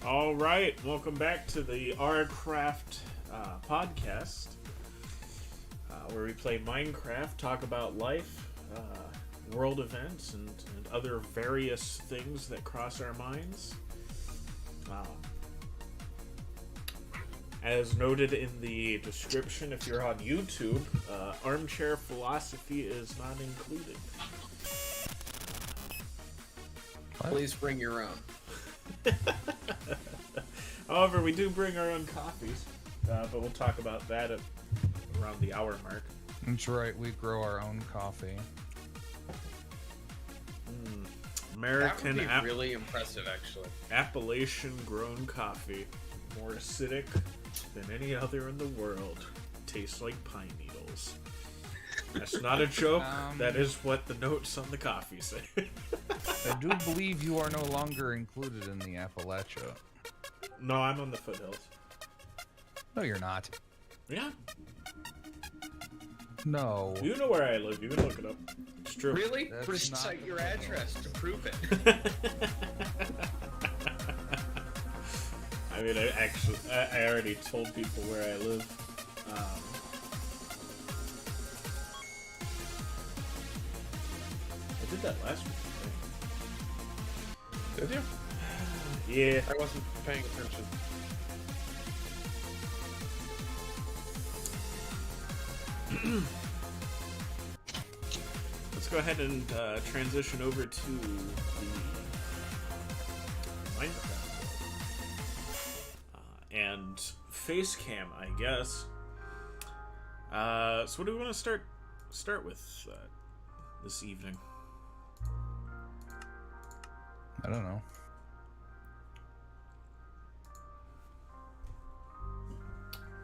All right, welcome back to the Ourcraft Podcast, where we play Minecraft, talk about life, world events, and other various things that cross our minds. As noted in the description, if you're on YouTube, armchair philosophy is not included. Please bring your own. However, we do bring our own coffees, but we'll talk about that at around the hour mark. That's right, we grow our own coffee. American, that would be really impressive, actually. Appalachian grown coffee, more acidic than any other in the world. Tastes like pine needles. That's not a joke. That is what the notes on the coffee say. I do believe you are no longer included in the Appalachia. No, I'm on the foothills. No, you're not. Yeah. No. You know where I live. You can look it up. It's true. Really? That's Recite not your the address to prove it. I mean, I already told people where I live. I did that last week. Did you? Yeah. I wasn't paying attention. Let's go ahead and transition over to the Minecraft world. And face cam, I guess. So what do we want to start with this evening? I don't know.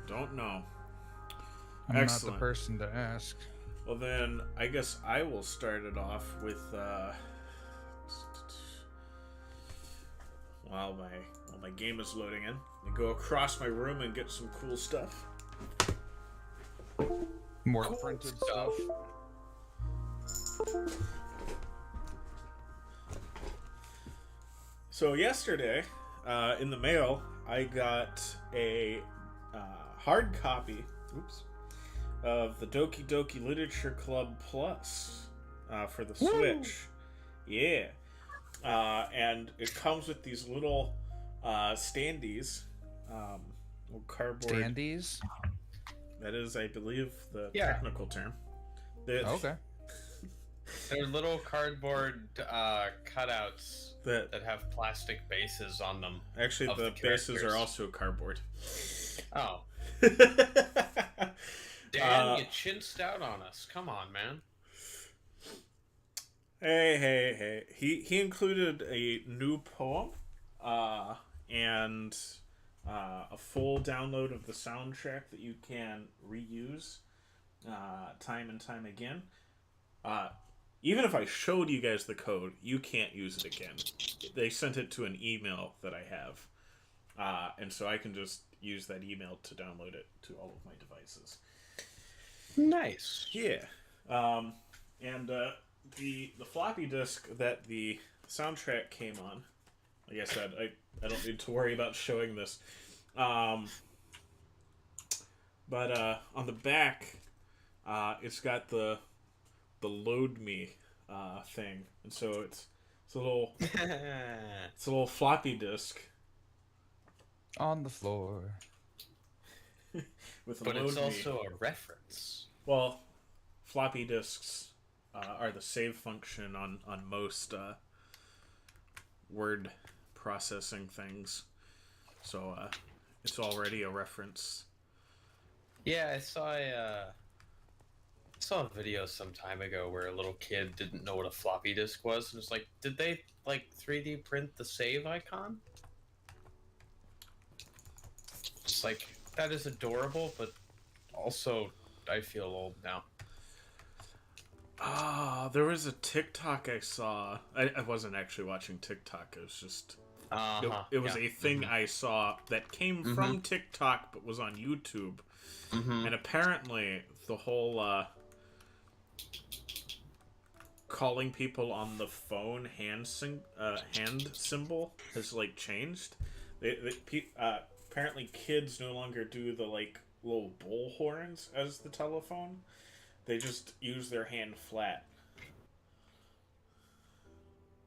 Don't know. I'm Excellent. not the person to ask. Well then, I guess I will start it off with while my game is loading in. I go across my room and get some cool stuff. More Cool printed stuff. stuff. So yesterday, in the mail, I got a hard copy. Oops. Of the Doki Doki Literature Club Plus for the Switch. Yeah. And it comes with these little standees. Little cardboard. Standees? That is, I believe, the Yeah. technical term. Okay. They're little cardboard cutouts That have plastic bases on them. actually, of the the bases are characters. also cardboard. Oh. Dan, you chinsed out on us. Come on, man. Hey. He included a new poem, and a full download of the soundtrack that you can reuse time and time again. Even if I showed you guys the code, you can't use it again. They sent it to an email that I have, and so I can just use that email to download it to all of my devices. Nice. Yeah. And the floppy disk that the soundtrack came on, like I said, I don't need to worry about showing this. But on the back, it's got the load me thing, and so it's a little floppy disk On the floor. with a But load it's me. also a reference. Well, floppy disks are the save function on most word processing things, so it's already a reference. Yeah, I saw a video some time ago where a little kid didn't know what a floppy disk was, and it's like, did they 3D print the save icon? It's like, that is adorable, but also I feel old now. There was a TikTok I saw. I wasn't actually watching TikTok. It was just it was a thing I saw that came from TikTok but was on YouTube. And apparently the whole calling people on the phone hand symbol has changed. Apparently kids no longer do the like little bull horns as the telephone. They just use their hand flat.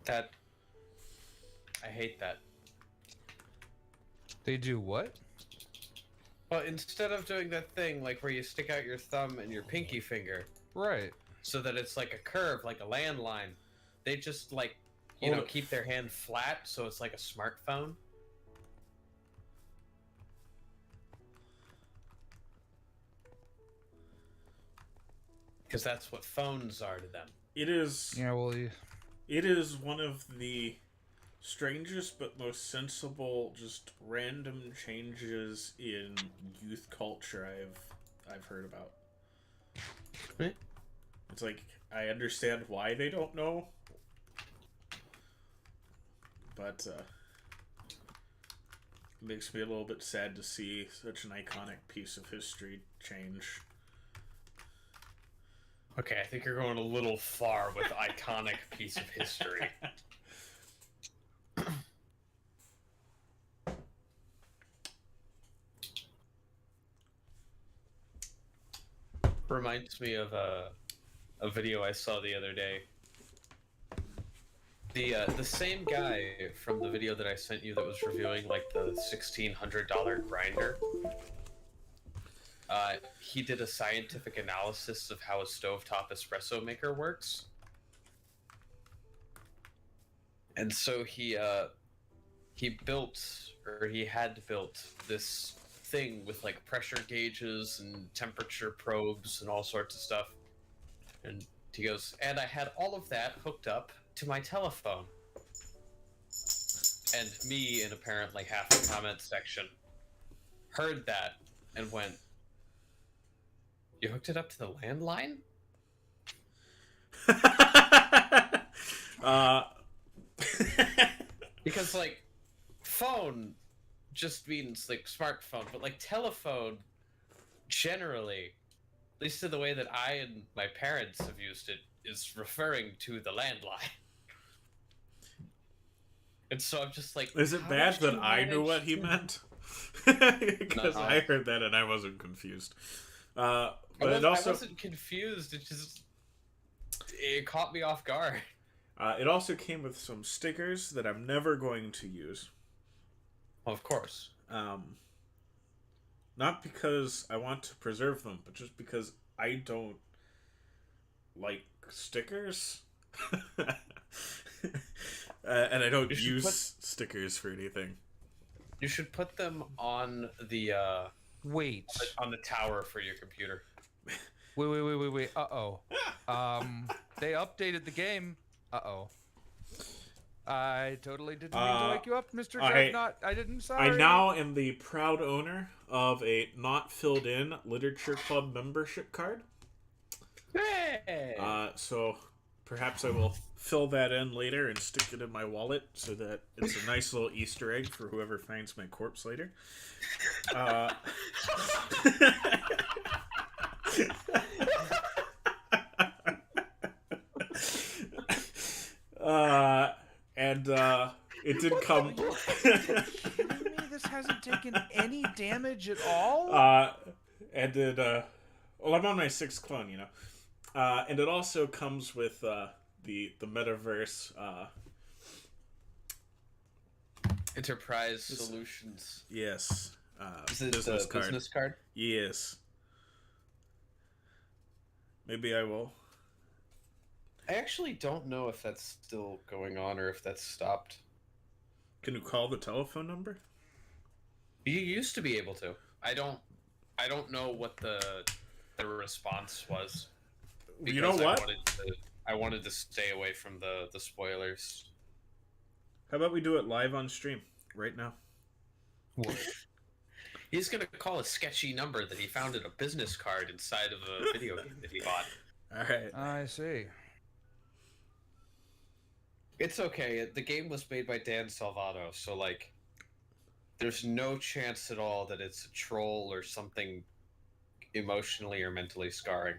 That I hate that. They do what? Well, instead of doing that thing like where you stick out your thumb and your pinky finger, Right. so that it's like a curve, like a landline, they just like keep their hand flat, so it's like a smartphone. Because that's what phones are to them. It is. Yeah, well, It is one of the strangest but most sensible, just random changes in youth culture I've heard about. Right. It's like I understand why they don't know, but it makes me a little bit sad to see such an iconic piece of history change. Okay, I think you're going a little far with iconic piece of history. Reminds me of a video I saw the other day. The same guy from the video that I sent you that was reviewing like the $1,600 grinder. He did a scientific analysis of how a stovetop espresso maker works. And so he had built this thing with like pressure gauges and temperature probes and all sorts of stuff. And he goes, and I had all of that hooked up to my telephone. And me, in apparently half the comment section, heard that and went, "You hooked it up to the landline?" Because, like, phone just means, like, smartphone, but, like, telephone, generally, at least in the way that I and my parents have used it, is referring to the landline. And so I'm just like... Is it bad that I knew what he meant? Because I heard that and I wasn't confused. But I wasn't confused, it caught me off guard. It also came with some stickers that I'm never going to use. Well, of course. Not because I want to preserve them, but just because I don't like stickers. And I don't use stickers for anything. You should put them on the wait. On the tower for your computer. Wait. Uh-oh. They updated the game. Uh-oh. I totally didn't mean to wake you up, Mr. Dreadnought. I didn't, sorry. I now am the proud owner of a not filled in Literature Club membership card. Hey! So perhaps I will fill that in later and stick it in my wallet so that it's a nice little Easter egg for whoever finds my corpse later. And it did come. Are you kidding me? This hasn't taken any damage at all? And it, well, I'm on my 6th clone, you know. And it also comes with the metaverse Enterprise Solutions. Yes. Is it business the card. business card? Yes. Maybe I will. I actually don't know if that's still going on or if that's stopped. Can you call the telephone number? You used to be able to. I don't know what the response was. You know what? I wanted to stay away from the spoilers. How about we do it live on stream right now? What? He's gonna call a sketchy number that he found in a business card inside of a video game that he bought. All right. I see. It's okay. The game was made by Dan Salvato, so like, there's no chance at all that it's a troll or something emotionally or mentally scarring.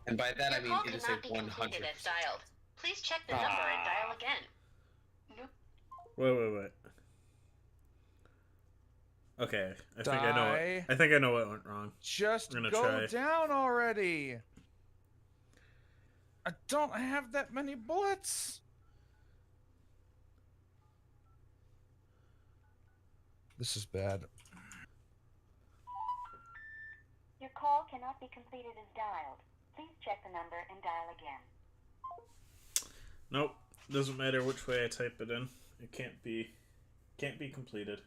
And by that I mean it is a 100. Please check the number and dial again. Nope. Wait. Okay, I Die. think I know it. I think I know what went wrong. Just I'm gonna go try. down already. I don't have that many bullets. This is bad. Your call cannot be completed as dialed. Please check the number and dial again. Nope. Doesn't matter which way I type it in. It can't be completed.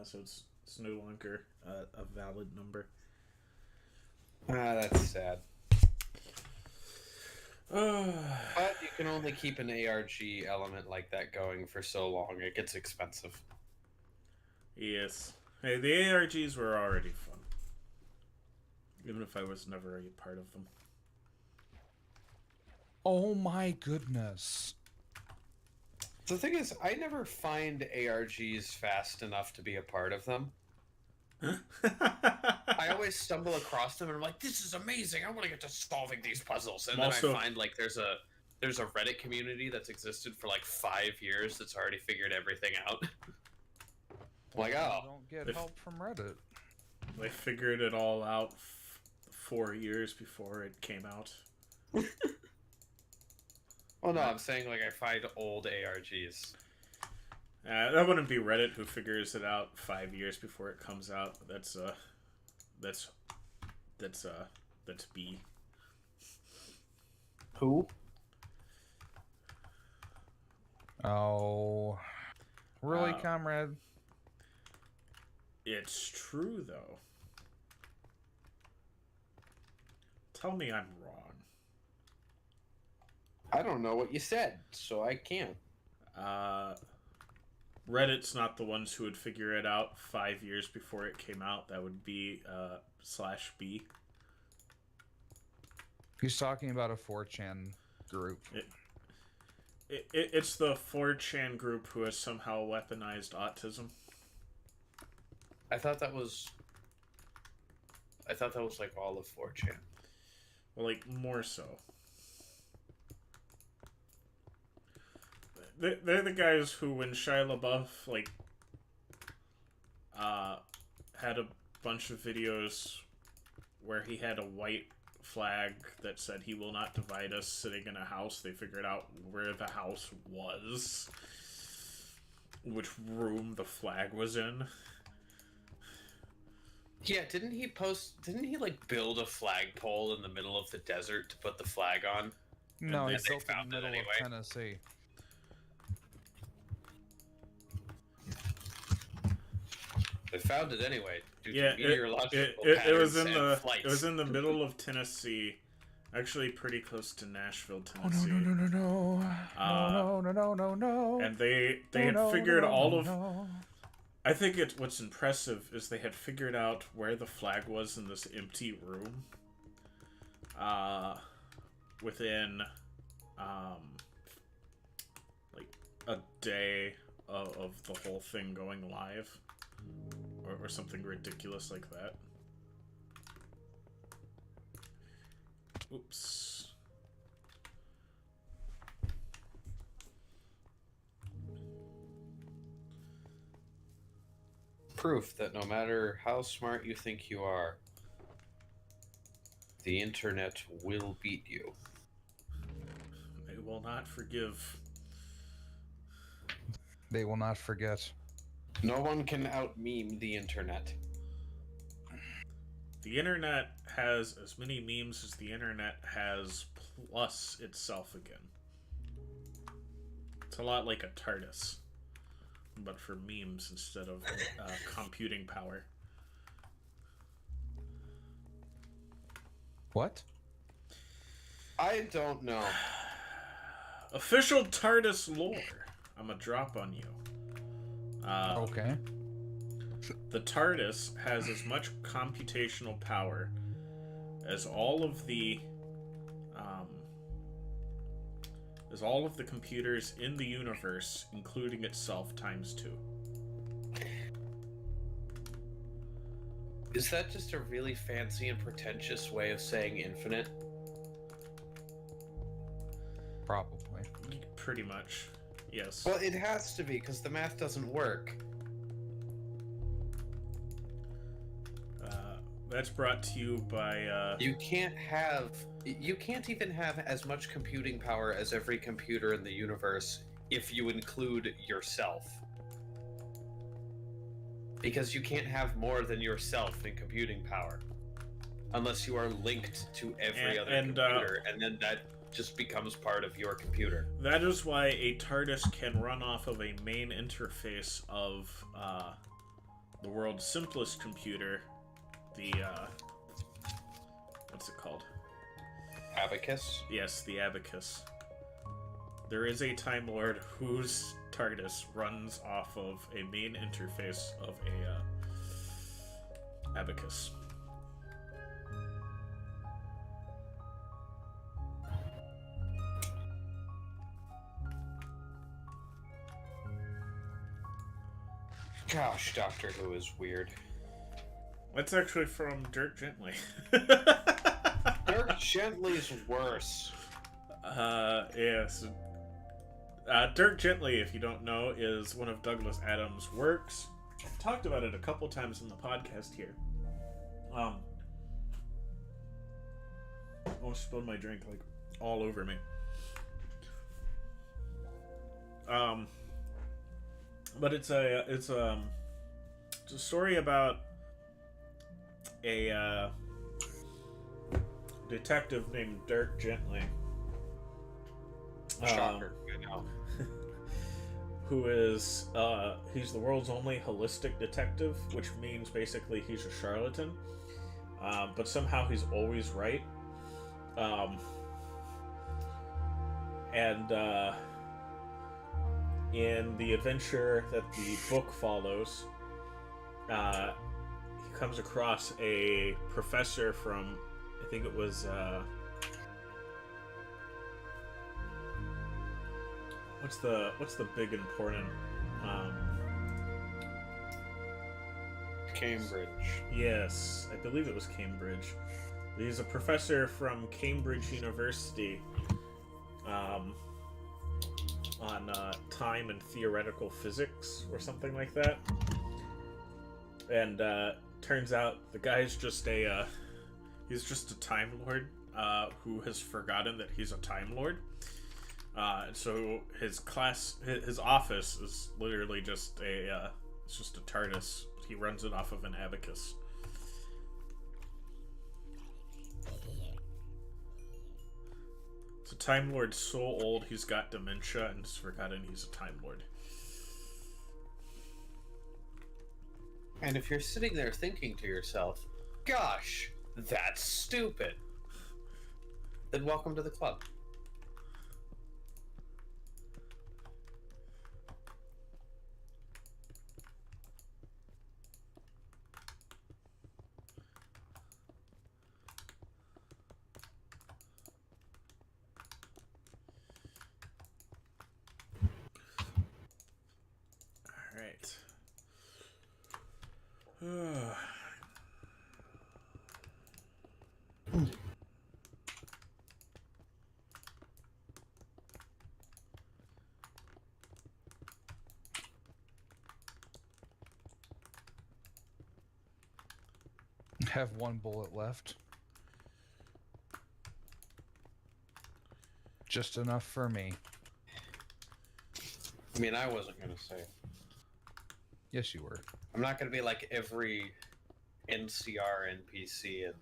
So it's no longer a valid number. That's sad. But you can only keep an ARG element like that going for so long. It gets expensive. Yes. Hey, the ARGs were already fun. Even if I was never a part of them. Oh my goodness. The thing is, I never find ARGs fast enough to be a part of them. I always stumble across them and I'm like, this is amazing. I want to get to solving these puzzles. And then I find like there's a Reddit community that's existed for like 5 years that's already figured everything out. I'm like, oh. Don't get help from Reddit. They figured it all out 4 years before it came out. Well, no, I'm saying like I find old ARGs. That wouldn't be Reddit who figures it out 5 years before it comes out. That's B. Who? Oh, really, comrade? It's true though. Tell me I'm wrong. I don't know what you said, so I can't. Reddit's not the ones who would figure it out 5 years before it came out. That would be /B. He's talking about a 4chan group. It's the 4chan group who has somehow weaponized autism. I thought that was like all of 4chan. Well, like, more so. They're the guys who, when Shia LaBeouf, like, had a bunch of videos where he had a white flag that said he will not divide us sitting in a house, they figured out where the house was, which room the flag was in. Yeah, didn't he like build a flagpole in the middle of the desert to put the flag on? No, he And built they it in found the it middle anyway. of Tennessee. They found it anyway. Due Yeah, to meteorological it was patterns in and flights. it was in the middle of Tennessee, actually pretty close to Nashville, Tennessee. Oh no! And they had figured all of. I think what's impressive is they had figured out where the flag was in this empty room. Within, like a day of the whole thing going live. Or something ridiculous like that. Oops. Proof that no matter how smart you think you are, the internet will beat you. They will not forgive. They will not forget. No one can out-meme the internet. The internet has as many memes as the internet has plus itself again. It's a lot like a TARDIS, but for memes instead of computing power. What? I don't know. Official TARDIS lore. I'm gonna drop on you. Okay. The TARDIS has as much computational power as all of the computers in the universe, including itself, ×2. Is that just a really fancy and pretentious way of saying infinite? Probably. Pretty much, yes. Well, it has to be, because the math doesn't work. That's brought to you by. You can't even have as much computing power as every computer in the universe if you include yourself. Because you can't have more than yourself in computing power. Unless you are linked to every other computer, and then that just becomes part of your computer. That is why a TARDIS can run off of a main interface of the world's simplest computer, the what's it called? Abacus? Yes, the Abacus. There is a Time Lord whose TARDIS runs off of a main interface of a Abacus. Gosh, Doctor Who is weird. That's actually from Dirk Gently. Dirk Gently's worse. Yes. Dirk Gently, if you don't know, is one of Douglas Adams' works. I've talked about it a couple times in the podcast here. Almost spilled my drink like all over me. But it's a story about a detective named Dirk Gently. Shocker, I know. Who is he's the world's only holistic detective, which means basically he's a charlatan, but somehow he's always right. In the adventure that the book follows, he comes across a professor from, I think it was, what's the big important, Cambridge. Yes, I believe it was Cambridge. He's a professor from Cambridge University, on time and theoretical physics or something like that. And turns out the guy's just he's just a Time Lord who has forgotten that he's a Time Lord. So his office is literally just it's just a TARDIS. He runs it off of an abacus. So Time Lord's so old he's got dementia and has forgotten he's a Time Lord. And if you're sitting there thinking to yourself, gosh, that's stupid, then welcome to the club. Have one bullet left. Just enough for me. I mean, I wasn't going to say it. Yes, you were. I'm not going to be like every NCR NPC in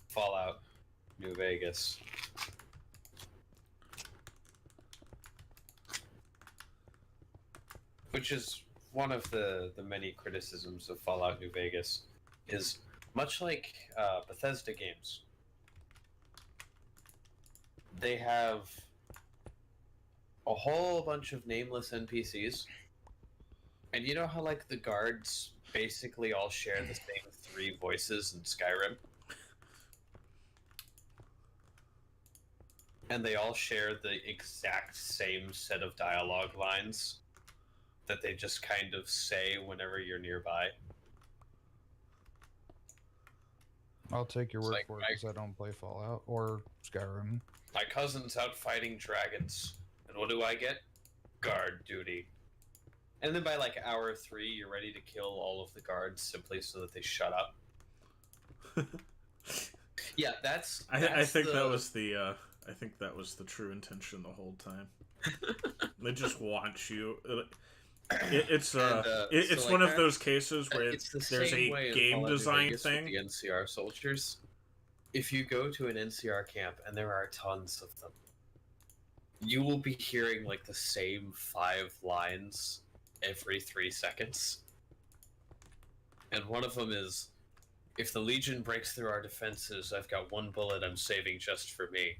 Fallout New Vegas. Which is one of the many criticisms of Fallout New Vegas, is much like Bethesda games. They have a whole bunch of nameless NPCs. And you know how, like, the guards basically all share the same 3 voices in Skyrim? And they all share the exact same set of dialogue lines that they just kind of say whenever you're nearby. I'll take your It's word like for it because I don't play Fallout or Skyrim. My cousin's out fighting dragons. And what do I get? Guard duty. And then by like hour 3, you're ready to kill all of the guards simply so that they shut up. Yeah, that's I think that was the I think that was the true intention the whole time. They just want you. It's so one of that- those cases where it's the there's same a way in game Fallout New design Vegas with thing. the NCR soldiers. If you go to an NCR camp, and there are tons of them, you will be hearing like the same 5 lines every 3 seconds. And one of them is, if the Legion breaks through our defenses, I've got 1 bullet I'm saving just for me.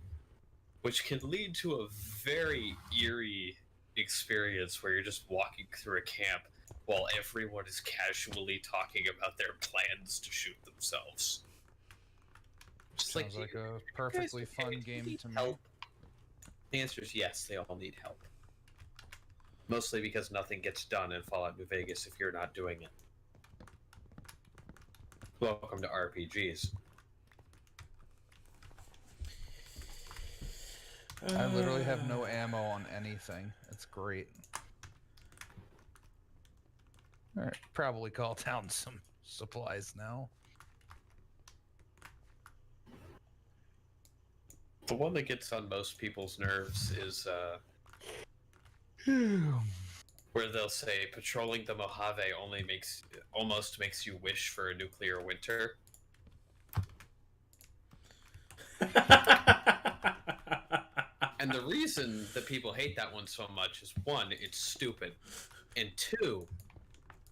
Which can lead to a very eerie experience where you're just walking through a camp while everyone is casually talking about their plans to shoot themselves. Just Sounds like a perfectly fun game to me. help? The answer is yes, they all need help. Mostly because nothing gets done in Fallout New Vegas if you're not doing it. Welcome to RPGs. I literally have no ammo on anything. It's great. Alright, probably call down some supplies now. The one that gets on most people's nerves is where they'll say patrolling the Mojave almost makes you wish for a nuclear winter. And the reason that people hate that one so much is 1, it's stupid, and 2,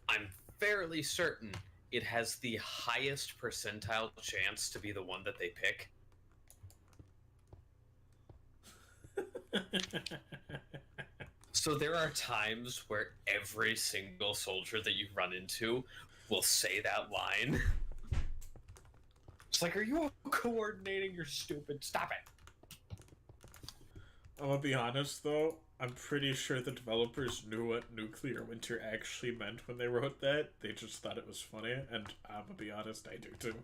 I'm fairly certain it has the highest percentile chance to be the one that they pick. So there are times where every single soldier that you run into will say that line. It's like, are you all coordinating? You're stupid. Stop it. I'm gonna be honest though, I'm pretty sure the developers knew what nuclear winter actually meant when they wrote that. They just thought it was funny, and I'm gonna be honest, I do too.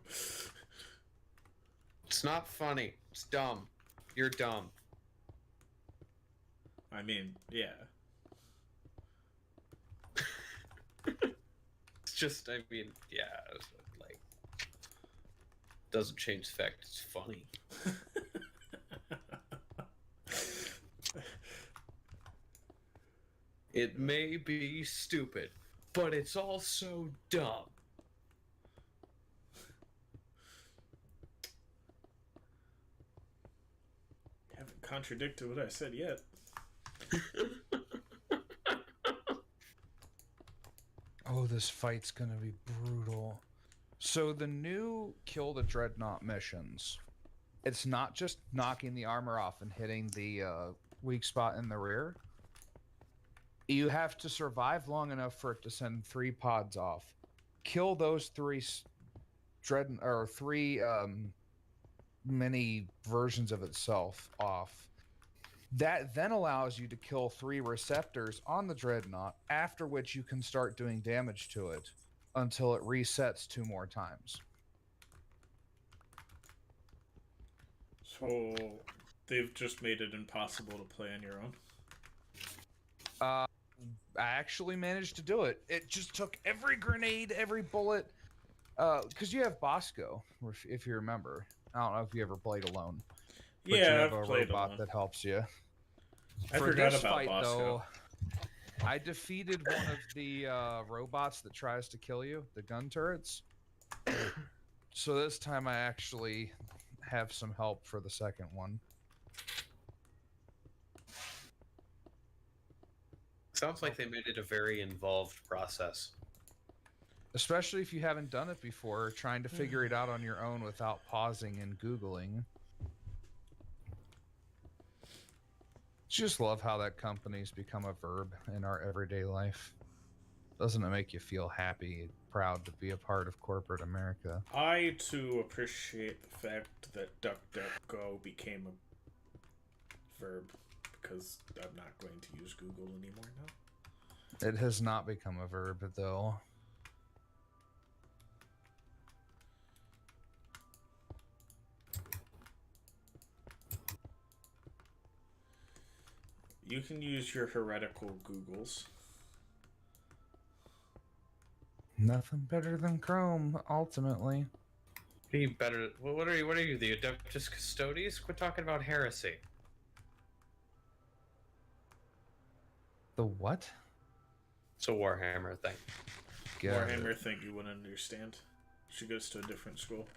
It's not funny. It's dumb. You're dumb. I mean, yeah. It's just, I mean, yeah, like, doesn't change the fact it's funny. It may be stupid, but it's also dumb. Haven't contradicted what I said yet. Oh, this fight's gonna be brutal. So the new Kill the Dreadnought missions, it's not just knocking the armor off and hitting the weak spot in the rear. You have to survive long enough for it to send 3 pods off. Kill those 3 mini versions of itself off. That then allows you to kill 3 receptors on the Dreadnought, after which you can start doing damage to it until it resets 2 more times. So they've just made it impossible to play on your own. I actually managed to do it. It just took every grenade, every bullet, because you have Bosco, if you remember. I don't know if you ever played alone. But you have a robot that helps you. I forgot about Bosco. Though, I defeated one of the robots that tries to kill you, the gun turrets. So this time I actually have some help for the second one. Sounds like they made it a very involved process. Especially if you haven't done it before, trying to figure it out on your own without pausing and Googling. Just love how that company's become a verb in our everyday life. Doesn't it make you feel happy, proud to be a part of corporate America? I too appreciate the fact that DuckDuckGo became a verb, because I'm not going to use Google anymore now. It has not become a verb, though. You can use your heretical Googles. Nothing better than Chrome, ultimately. Be better. What are you? What are you? The Adeptus Custodes? Quit talking about heresy. The what? It's a Warhammer thing. Warhammer thing you wouldn't understand. She goes to a different school.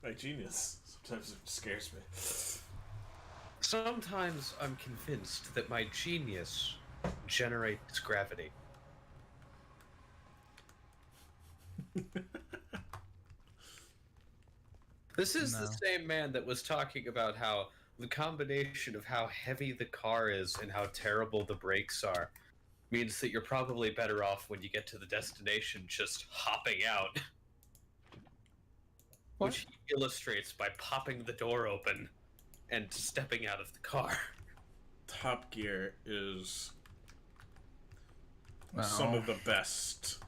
My genius. Sometimes it scares me. Sometimes I'm convinced that my genius generates gravity. This is the same man that was talking about how the combination of how heavy the car is and how terrible the brakes are means that you're probably better off when you get to the destination just hopping out. What? Which he illustrates by popping the door open and stepping out of the car. Top Gear is No. some of the best.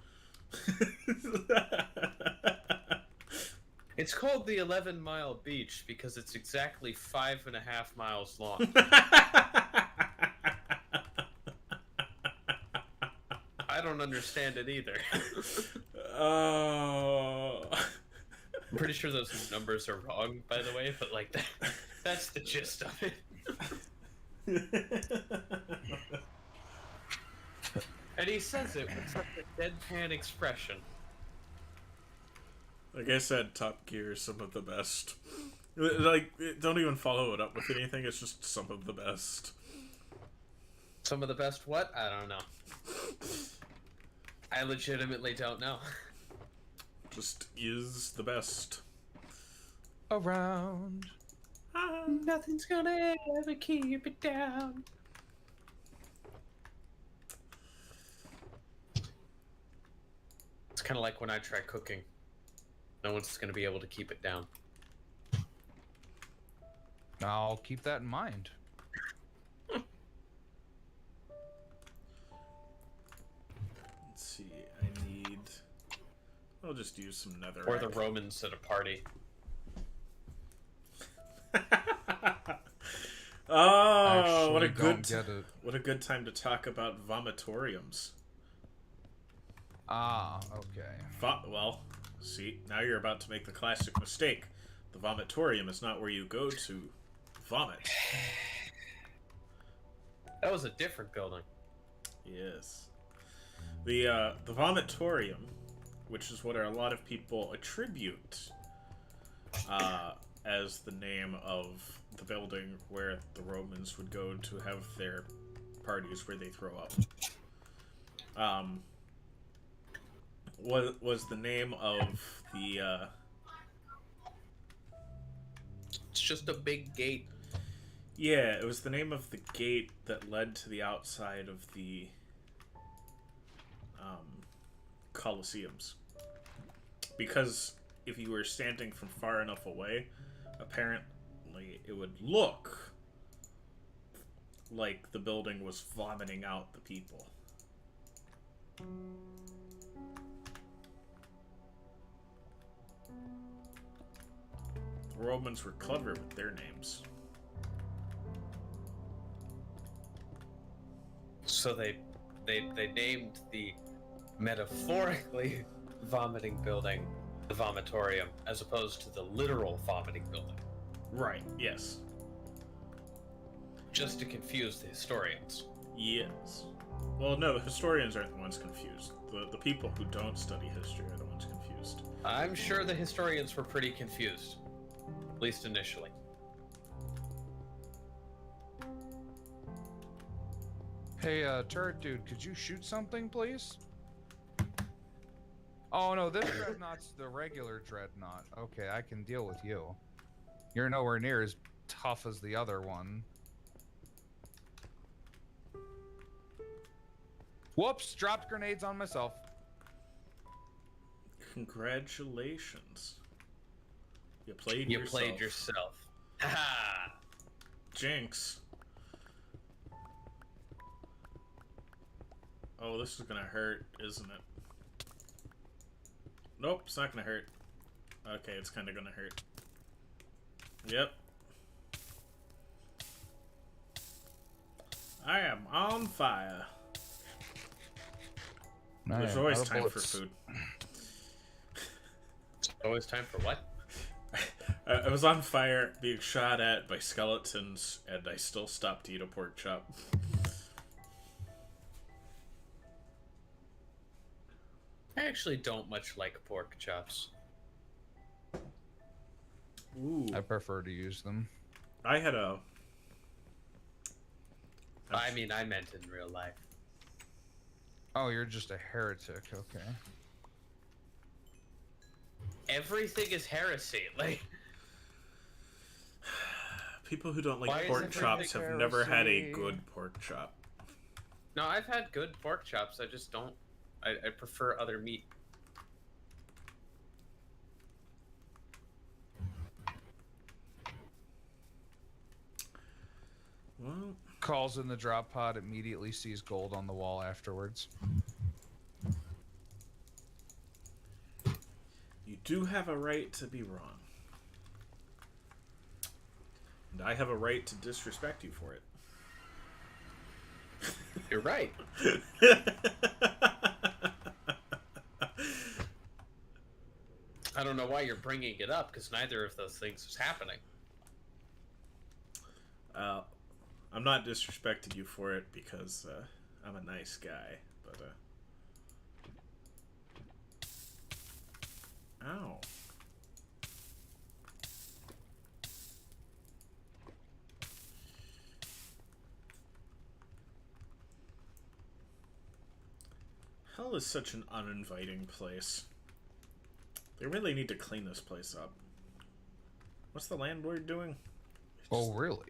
It's called the 11-mile beach because it's exactly 5.5 miles long. I don't understand it either. Oh. I'm pretty sure those numbers are wrong, by the way, but like that's the gist of it. And he says it with such a deadpan expression. Like I said, Top Gear is some of the best. Like, don't even follow it up with anything, it's just some of the best. Some of the best what? I don't know. I legitimately don't know. Just is the best. Around. Nothing's gonna ever keep it down. It's kind of like when I try cooking. No one's gonna be able to keep it down. I'll keep that in mind. Let's see, I'll just use some netherrack. Or the Romans at a party. Oh, what a Actually, what a good time to talk about vomitoriums. Okay. Well, see, now you're about to make the classic mistake. The vomitorium is not where you go to vomit. That was a different building. Yes. The vomitorium, which is what a lot of people attribute as the name of the building where the Romans would go to have their parties where they throw up. Was the name of the It's just a big gate. yeah, it was the name of the gate that led to the outside of the Colosseums. Because if you were standing from far enough away, apparently it would look like the building was vomiting out the people. The Romans were clever with their names. So they named the metaphorically vomiting building the vomitorium, as opposed to the literal vomiting building. Right, yes. Just to confuse the historians. Yes. Well, no, the historians aren't the ones confused. The people who don't study history are the ones confused. I'm sure the historians were pretty confused. At least initially. Hey, turret dude, could you shoot something, please? Oh no, this dreadnought's the regular dreadnought. Okay, I can deal with you. You're nowhere near as tough as the other one. Whoops, dropped grenades on myself. Congratulations. You played You yourself. played yourself. Ha! Jinx. Oh, this is gonna hurt, isn't it? Nope, it's not gonna hurt. Okay, it's kinda gonna hurt. Yep. I am on fire. There's Man, always out of time for bullets. food. Always time for what? I was on fire, being shot at by skeletons, and I still stopped to eat a pork chop. I actually don't much like pork chops. Ooh. I prefer to use them. I had a... I mean, I meant in real life. Oh, you're just a heretic. Okay. Everything is heresy. Like, People who don't Why like is pork everything chops have never had a heresy? good pork chop. no, I've had good pork chops. I just don't. I prefer other meat. Well, Calls in the drop pod, immediately sees gold on the wall afterwards. you do have a right to be wrong. And I have a right to disrespect you for it. You're right. I don't know why you're bringing it up, because neither of those things is happening. I'm not disrespecting you for it because I'm a nice guy, but ow. Hell is such an uninviting place. They really need to clean this place up. What's the landlord doing? Oh, really?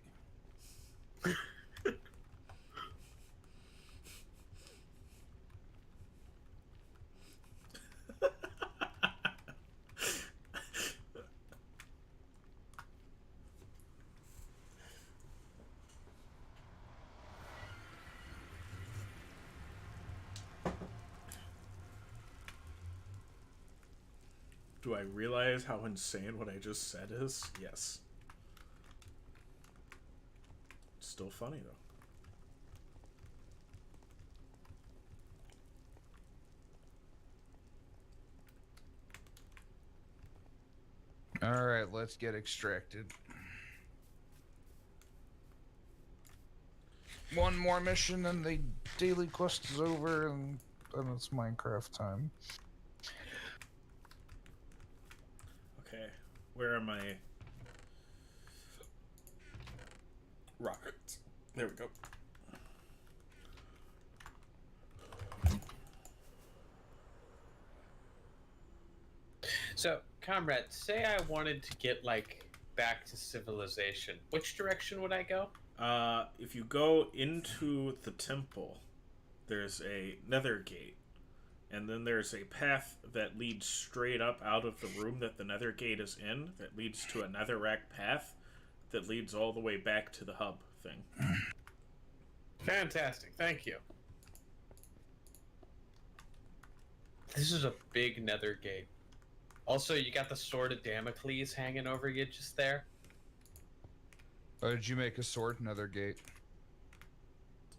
Do I realize how insane what I just said is? Yes. Still funny, though. Alright, let's get extracted. One more mission and the daily quest is over, and then it's Minecraft time. Okay, where are my rockets? There we go. So, comrade, say I wanted to get, like, back to civilization. Which direction would I go? If you go into the temple, there's a nether gate. And then there's a path that leads straight up out of the room that the nether gate is in, that leads to a netherrack path that leads all the way back to the hub thing. Fantastic, thank you. This is a big nether gate. Also, you got the sword of Damocles hanging over you just there. Oh, did you make a sword? Another gate.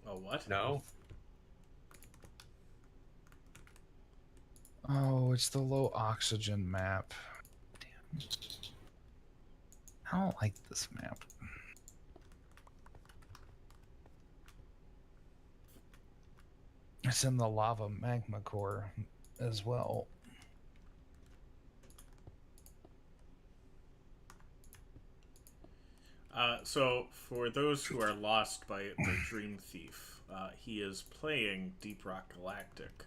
Oh, what? No. Oh, it's the low oxygen map. Damn. I don't like this map. It's in the lava magma core as well. So, for those who are lost by the Dream Thief, he is playing Deep Rock Galactic.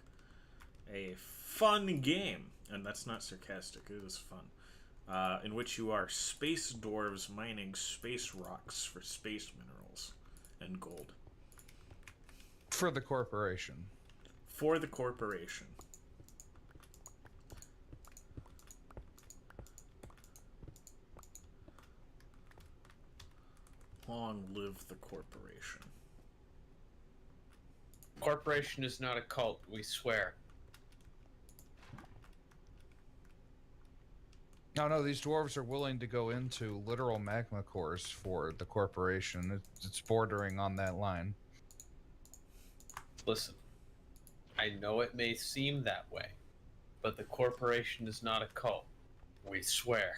A fun game, and that's not sarcastic, it is fun, in which you are space dwarves mining space rocks for space minerals and gold. For the corporation. For the corporation. Long live the corporation. Corporation is not a cult, we swear. No, these dwarves are willing to go into literal magma cores for the corporation. It's bordering on that line. Listen, I know it may seem that way, but the corporation is not a cult. We swear.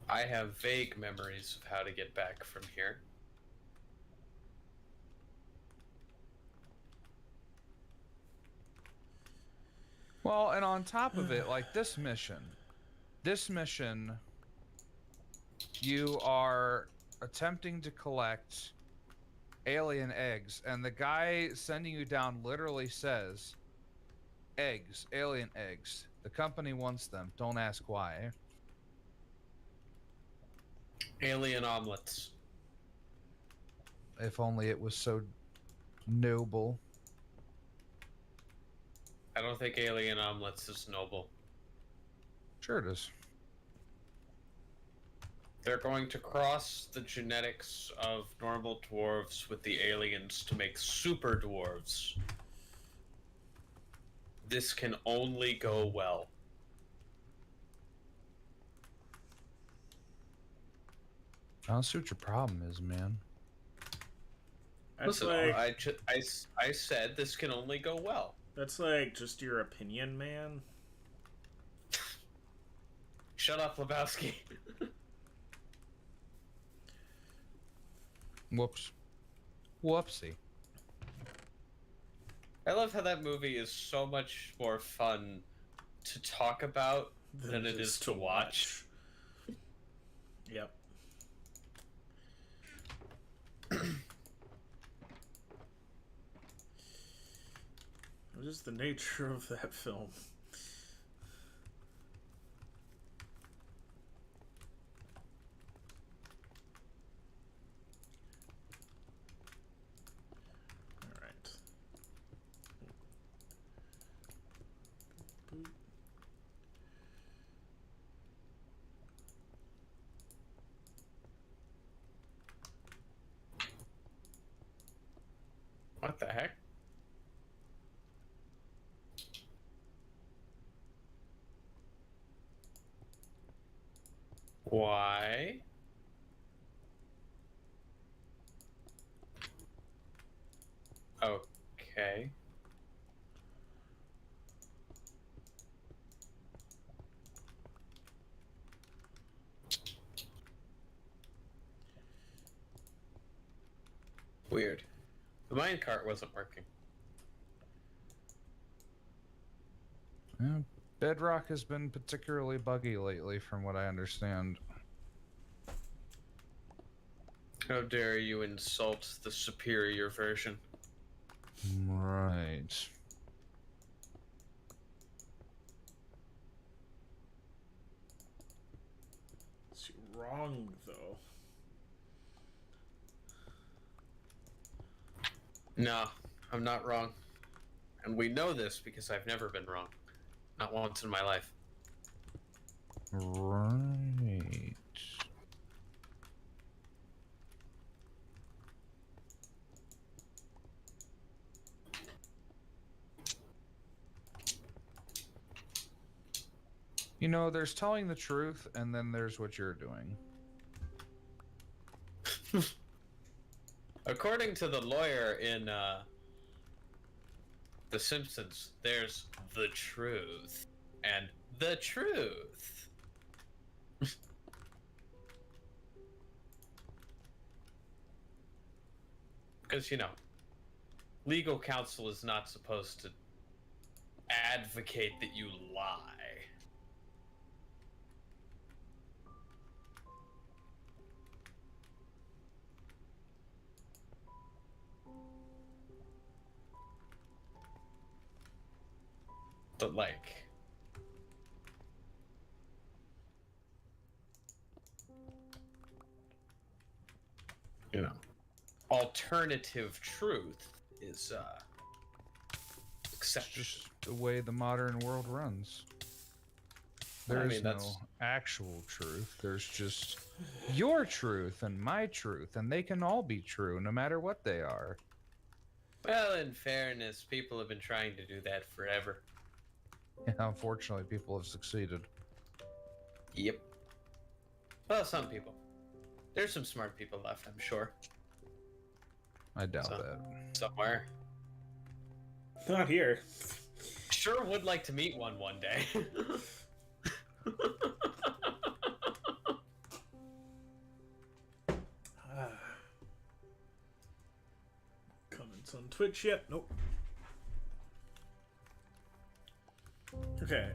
I have vague memories of how to get back from here. Well, and on top of it, like this mission, you are attempting to collect alien eggs, and the guy sending you down literally says, eggs, alien eggs. The company wants them. Don't ask why. Alien omelets. If only it was so noble. I don't think alien omelets is noble. Sure it is. They're going to cross the genetics of normal dwarves with the aliens to make super dwarves. This can only go well. I don't see what your problem is, man. That's Listen, like I said this can only go well. that's like just your opinion, man. Shut up, Lebowski. Whoops. Whoopsie. I love how that movie is so much more fun to talk about than it is to watch. Yep. What is the nature of that film? All right. Boop. What the heck? Why? Okay. Weird. The minecart wasn't working. Yeah, Bedrock has been particularly buggy lately, from what I understand. How dare you insult the superior version? Right. It's wrong though. No, I'm not wrong. And we know this because I've never been wrong. Not once in my life. Right. You know, there's telling the truth, and then there's what you're doing. According to the lawyer in The Simpsons, there's the truth and the truth. Because, you know, legal counsel is not supposed to advocate that you lie. But, like, you know, alternative truth is It's accepted. just the way the modern world runs. There's no actual truth. There's just your truth and my truth, and they can all be true no matter what they are. Well, in fairness, people have been trying to do that forever. And unfortunately, people have succeeded. Yep. Well, some people. There's some smart people left, I'm sure. I doubt So- that. Somewhere. Not here. Sure would like to meet one day. Comments on Twitch yet? Nope. Okay.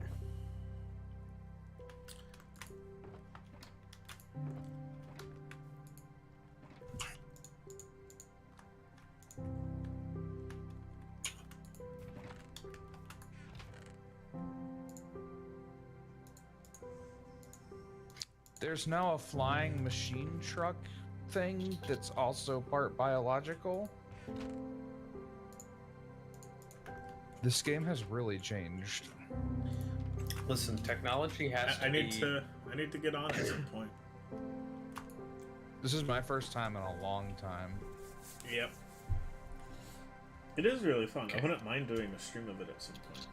There's now a flying machine truck thing that's also part biological. This game has really changed. Listen, technology has I to need be... to get on at some point. This is my first time in a long time. Yep. It is really fun. Okay. I wouldn't mind doing a stream of it at some point.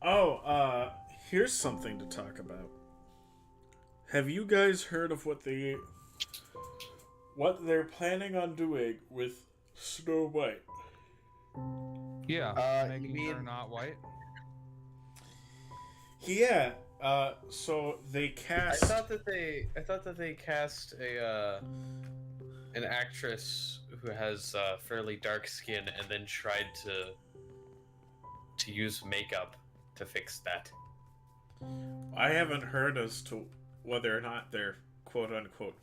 Oh, here's something to talk about. Have you guys heard of what they're planning on doing with Snow White? Yeah, you making her mean- not white. Yeah. So they I cast. thought that they cast an actress who has fairly dark skin and then tried to use makeup to fix that. I haven't heard as to whether or not they're quote unquote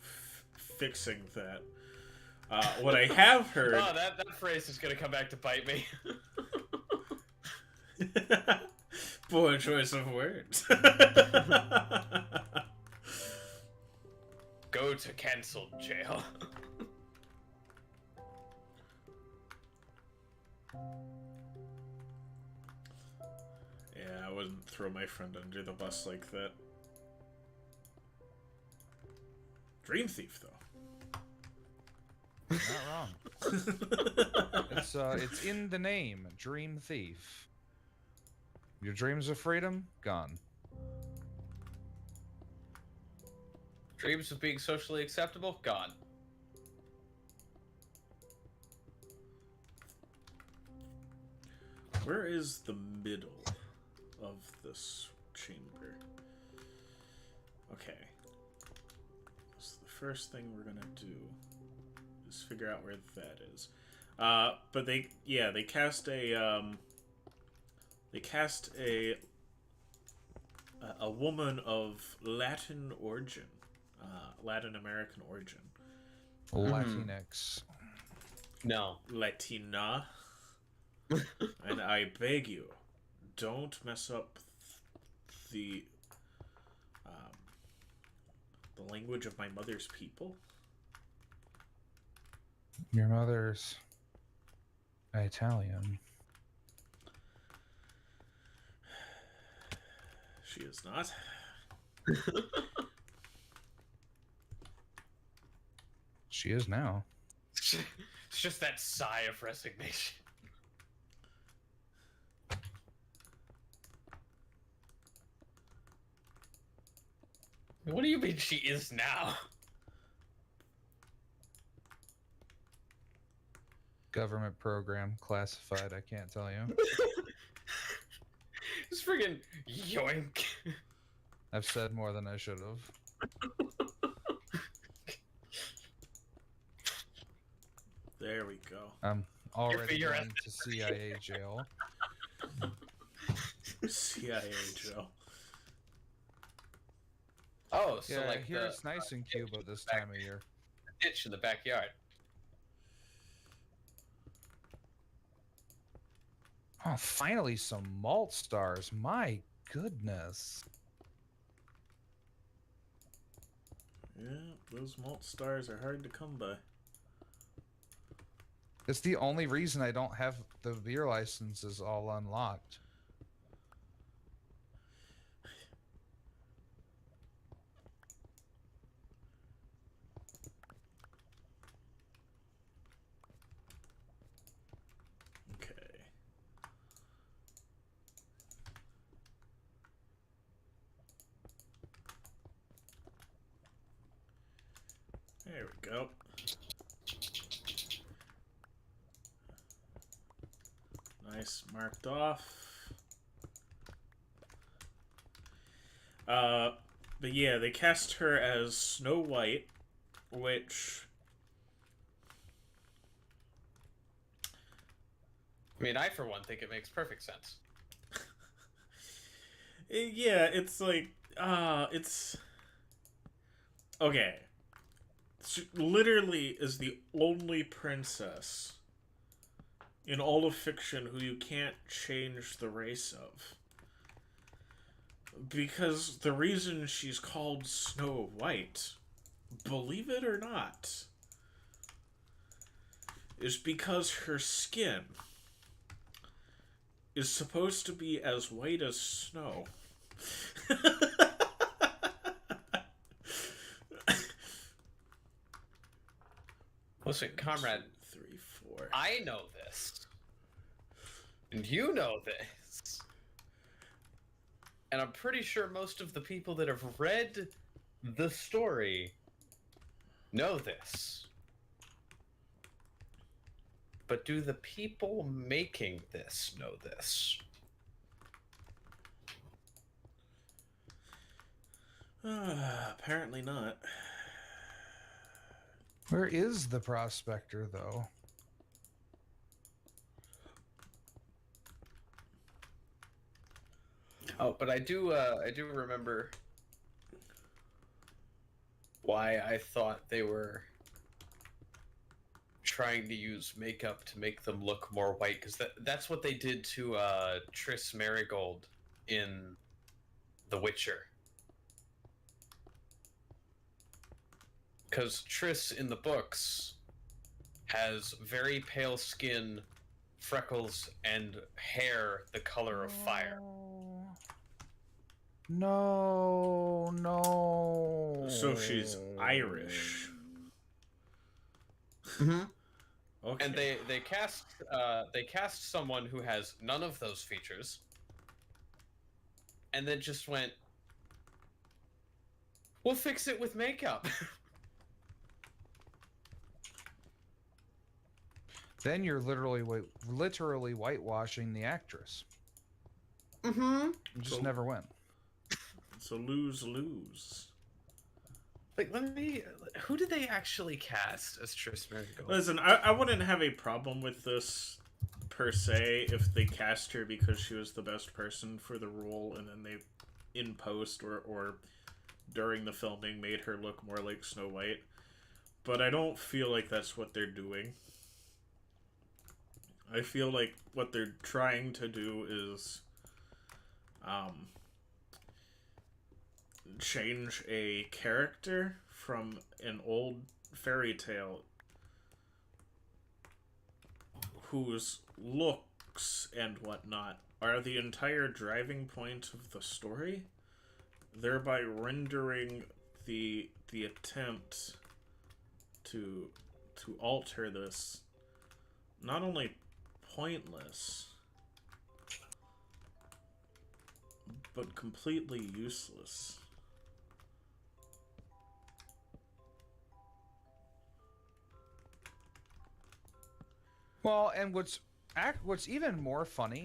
fixing that. What I have heard. Oh, that phrase is gonna come back to bite me. Poor choice of words. Go to cancelled jail. Yeah, I wouldn't throw my friend under the bus like that. Dream Thief, though. Not wrong. It's in the name, Dream Thief. Your dreams of freedom gone. Dreams of being socially acceptable gone. Where is the middle of this chamber? Okay. So the first thing we're gonna do is figure out where that is. But they cast a woman of Latin origin, Latin American origin, Latinx. No. Latina. And I beg you, don't mess up the language of my mother's people. Your mother's Italian. She is not. She is now. It's just that sigh of resignation. What do you mean she is now? Government program, classified, I can't tell you. It's friggin' yoink. I've said more than I should have. There we go. I'm already You're going to CIA jail. CIA Joe. Oh, so Yeah, like here the it's nice in Cuba this time of year. ditch in the backyard. Oh, finally some malt stars. My goodness. Yeah, those malt stars are hard to come by. It's the only reason I don't have the beer licenses all unlocked. Okay. There we go. Nice, marked off. But yeah, they cast her as Snow White, which... I mean, I, for one, think it makes perfect sense. Yeah, it's like, it's... Okay. She literally is the only princess in all of fiction who you can't change the race of. Because the reason she's called Snow White, believe it or not, is because her skin is supposed to be as white as snow. Listen, comrade. 2, 3, 4. I know this. And you know this. And I'm pretty sure most of the people that have read the story know this. But do the people making this know this? Apparently not. Where is the prospector, though? Oh, but I do remember why I thought they were trying to use makeup to make them look more white, because that's what they did to Triss Marigold in The Witcher. Because Triss in the books has very pale skin, freckles, and hair the color of fire. No, no. So she's Irish. Mm-hmm. Okay. And they cast someone who has none of those features, and then just went, we'll fix it with makeup. Then you're literally whitewashing the actress. Mm-hmm. You just So- never win. So lose. Like, who did they actually cast as Triss Marigold? Listen, I wouldn't have a problem with this per se if they cast her because she was the best person for the role, and then they, in post or during the filming, made her look more like Snow White. But I don't feel like that's what they're doing. I feel like what they're trying to do is change a character from an old fairy tale whose looks and whatnot are the entire driving point of the story, thereby rendering the attempt to alter this not only pointless but completely useless. Well, and what's even more funny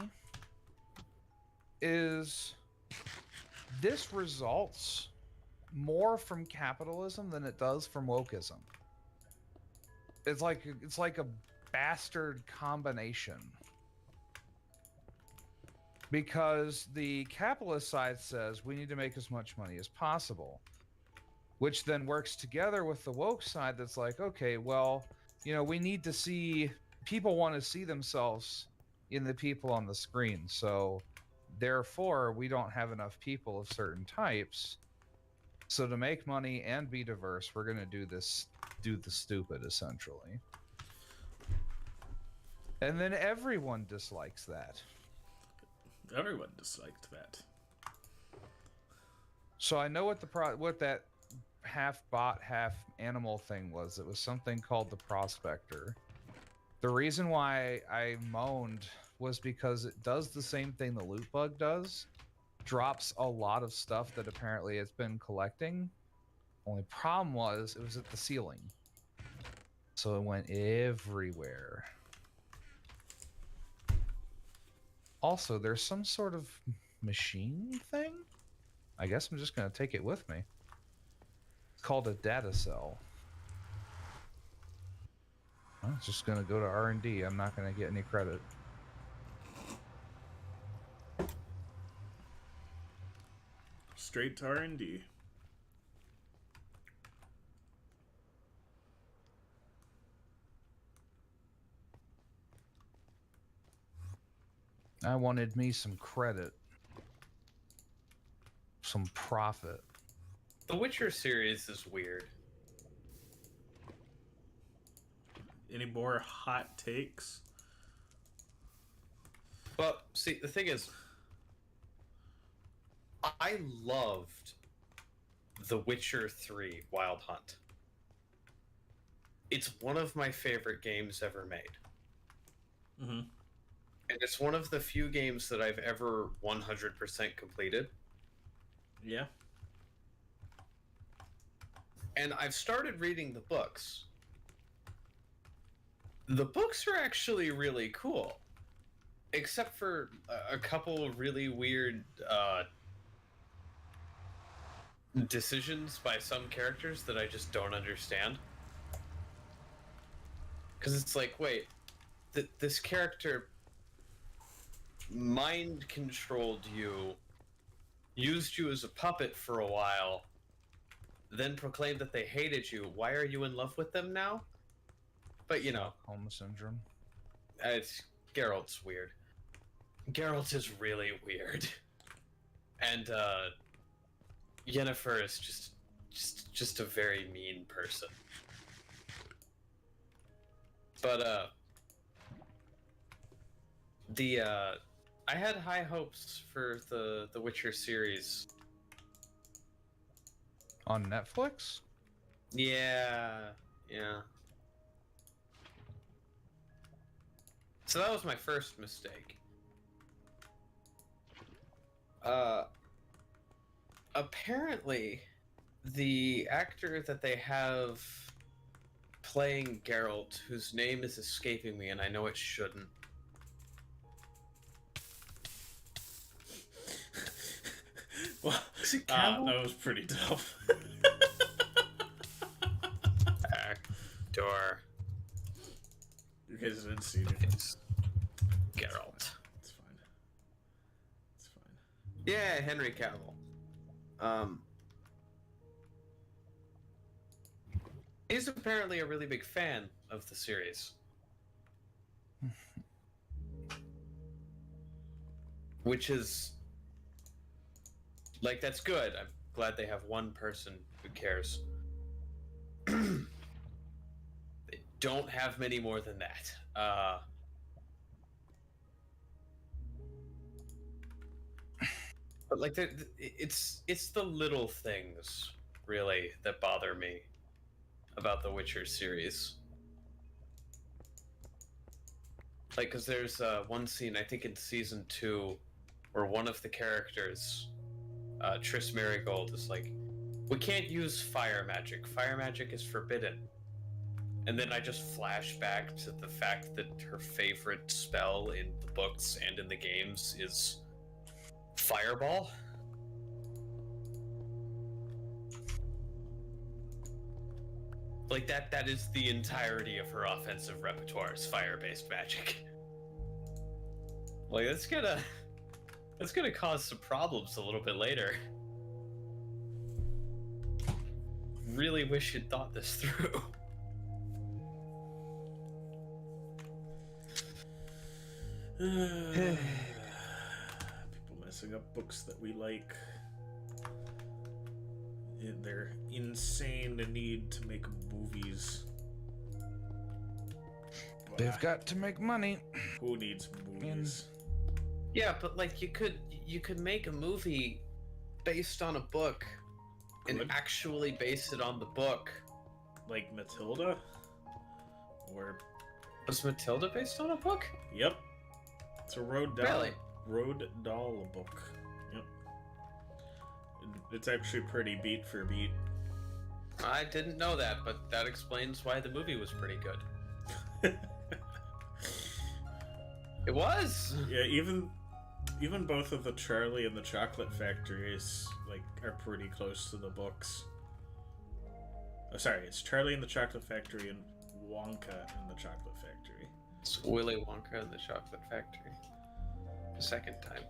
is this results more from capitalism than it does from wokeism. It's like a bastard combination. Because the capitalist side says we need to make as much money as possible, which then works together with the woke side that's like, okay, well, we need to see, people want to see themselves in the people on the screen, so therefore we don't have enough people of certain types, so to make money and be diverse, we're going to do the stupid, essentially. And then everyone dislikes that. Everyone disliked that. So I know what that half bot, half animal thing was. It was something called the Prospector. The reason why I moaned was because it does the same thing the loot bug does. Drops a lot of stuff that apparently it's been collecting. Only problem was it was at the ceiling. So it went everywhere. Also, there's some sort of machine thing? I guess I'm just going to take it with me. It's called a data cell. I'm just going to go to R&D. I'm not going to get any credit. Straight to R&D. I wanted me some credit. Some profit. The Witcher series is weird. Any more hot takes? Well, see, the thing is, I loved The Witcher 3 Wild Hunt. It's one of my favorite games ever made. Mm-hmm. And it's one of the few games that I've ever 100% completed. Yeah. And I've started reading the books. The books are actually really cool. Except for a couple of really weird decisions by some characters that I just don't understand. Because it's like, wait, this character mind controlled you, used you as a puppet for a while, then proclaimed that they hated you. Why are you in love with them now? But you know, Stockholm syndrome. it's Geralt's weird. Geralt is really weird, and Yennefer is just a very mean person. But I had high hopes for the Witcher series. On Netflix? Yeah. So that was my first mistake. Apparently, the actor that they have playing Geralt, whose name is escaping me, and I know it shouldn't. Well, Is it Campbell? that was pretty tough. Actor. You guys didn't see it. It's Geralt. It's fine. It's fine. Yeah, Henry Cavill. He's apparently a really big fan of the series. Which is... like, that's good. I'm glad they have one person who cares. They don't have many more than that. But like, it's the little things really that bother me about the Witcher series. Like, because there's one scene, I think in season 2, where one of the characters, Triss Merigold, is like, we can't use fire magic. Fire magic is forbidden. And then I just flash back to the fact that her favorite spell in the books and in the games is Fireball. Like that is the entirety of her offensive repertoire is fire-based magic. Like that's gonna cause some problems a little bit later. Really wish you'd thought this through. People messing up books that we like. Their insane need to make movies. They've got to make money. Who needs movies? Yeah, but like you could make a movie based on a book and actually base it on the book. Like Matilda? Or Was Matilda based on a book? yep. It's a Roald Dahl. Really? Roald Dahl book. Yep. It's actually pretty beat for beat. I didn't know that, but that explains why the movie was pretty good. It was. Yeah, even both of the Charlie and the Chocolate Factories are pretty close to the books. Oh, sorry, it's Charlie and the Chocolate Factory and Wonka and the Chocolate Factory. It's Willy Wonka and the Chocolate Factory. The second time.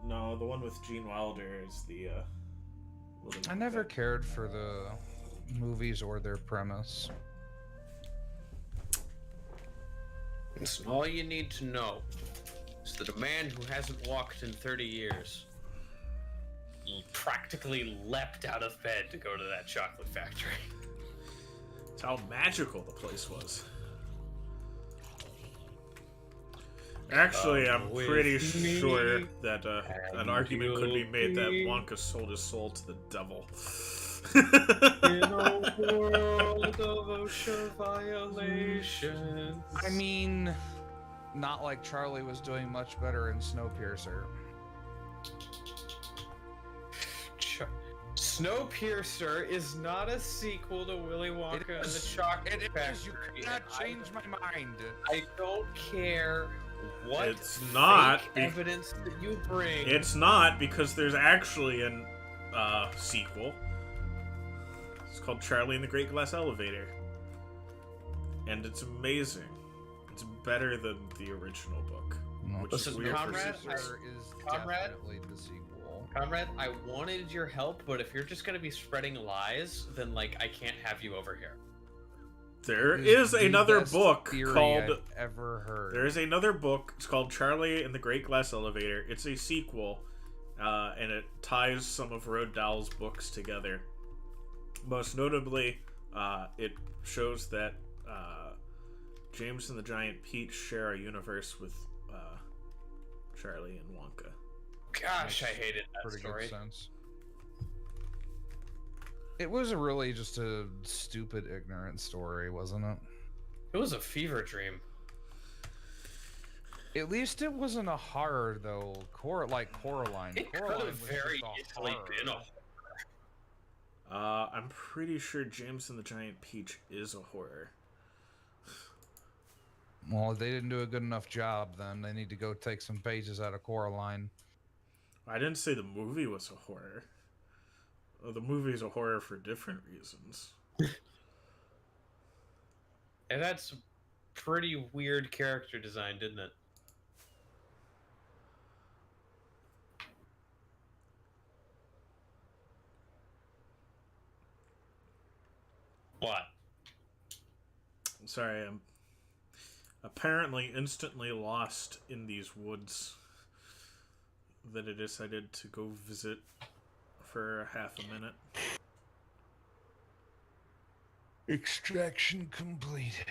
No, the one with Gene Wilder is the Willy I never Wonka. cared for the movies or their premise. Listen, all you need to know is that a man who hasn't walked in 30 years, he practically leapt out of bed to go to that chocolate factory. It's how magical the place was. Actually, I'm pretty sure that an argument could be made that Wonka sold his soul to the devil. In a world of OSHA violations. I mean, not like Charlie was doing much better in Snowpiercer. Snowpiercer is not a sequel to Willy Wonka and the Chocolate Factory. You cannot change my mind. I don't care what It's not fake evidence that you bring. It's not, because there's actually an sequel. It's called Charlie and the Great Glass Elevator. And it's amazing. It's better than the original book. Which Listen, is weird for Comrade, sequels. is Comrade? definitely the sequel. Comrade, I wanted your help, but if you're just gonna be spreading lies, then I can't have you over here. There It is the another best book theory called... I've ever heard. There is another book. It's called Charlie and the Great Glass Elevator. It's a sequel, and it ties some of Roald Dahl's books together. Most notably, it shows that James and the Giant Peach share a universe with Charlie and Wonka. Gosh, I hated that Pretty story. good sense. It was really just a stupid, ignorant story, wasn't it? It was a fever dream. At least it wasn't a horror, though. Like Coraline. It could Coraline have was very just a easily horror. been a I'm pretty sure James and the Giant Peach is a horror. Well, if they didn't do a good enough job, then they need to go take some pages out of Coraline. I didn't say the movie was a horror. The movie is a horror for different reasons. It had some pretty weird character design, didn't it? What? I'm sorry, I'm apparently instantly lost in these woods that I decided to go visit for half a minute. Extraction completed.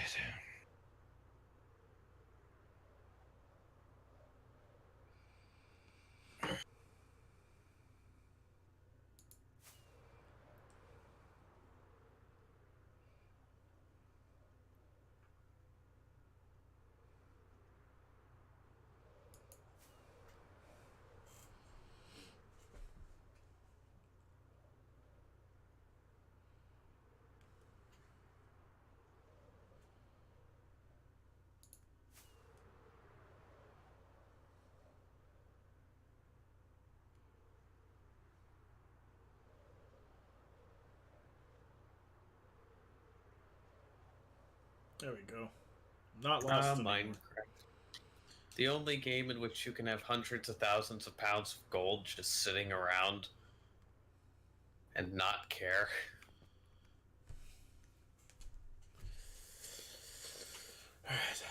There we go. Not lost in Minecraft. The only game in which you can have hundreds of thousands of pounds of gold just sitting around and not care. Alright.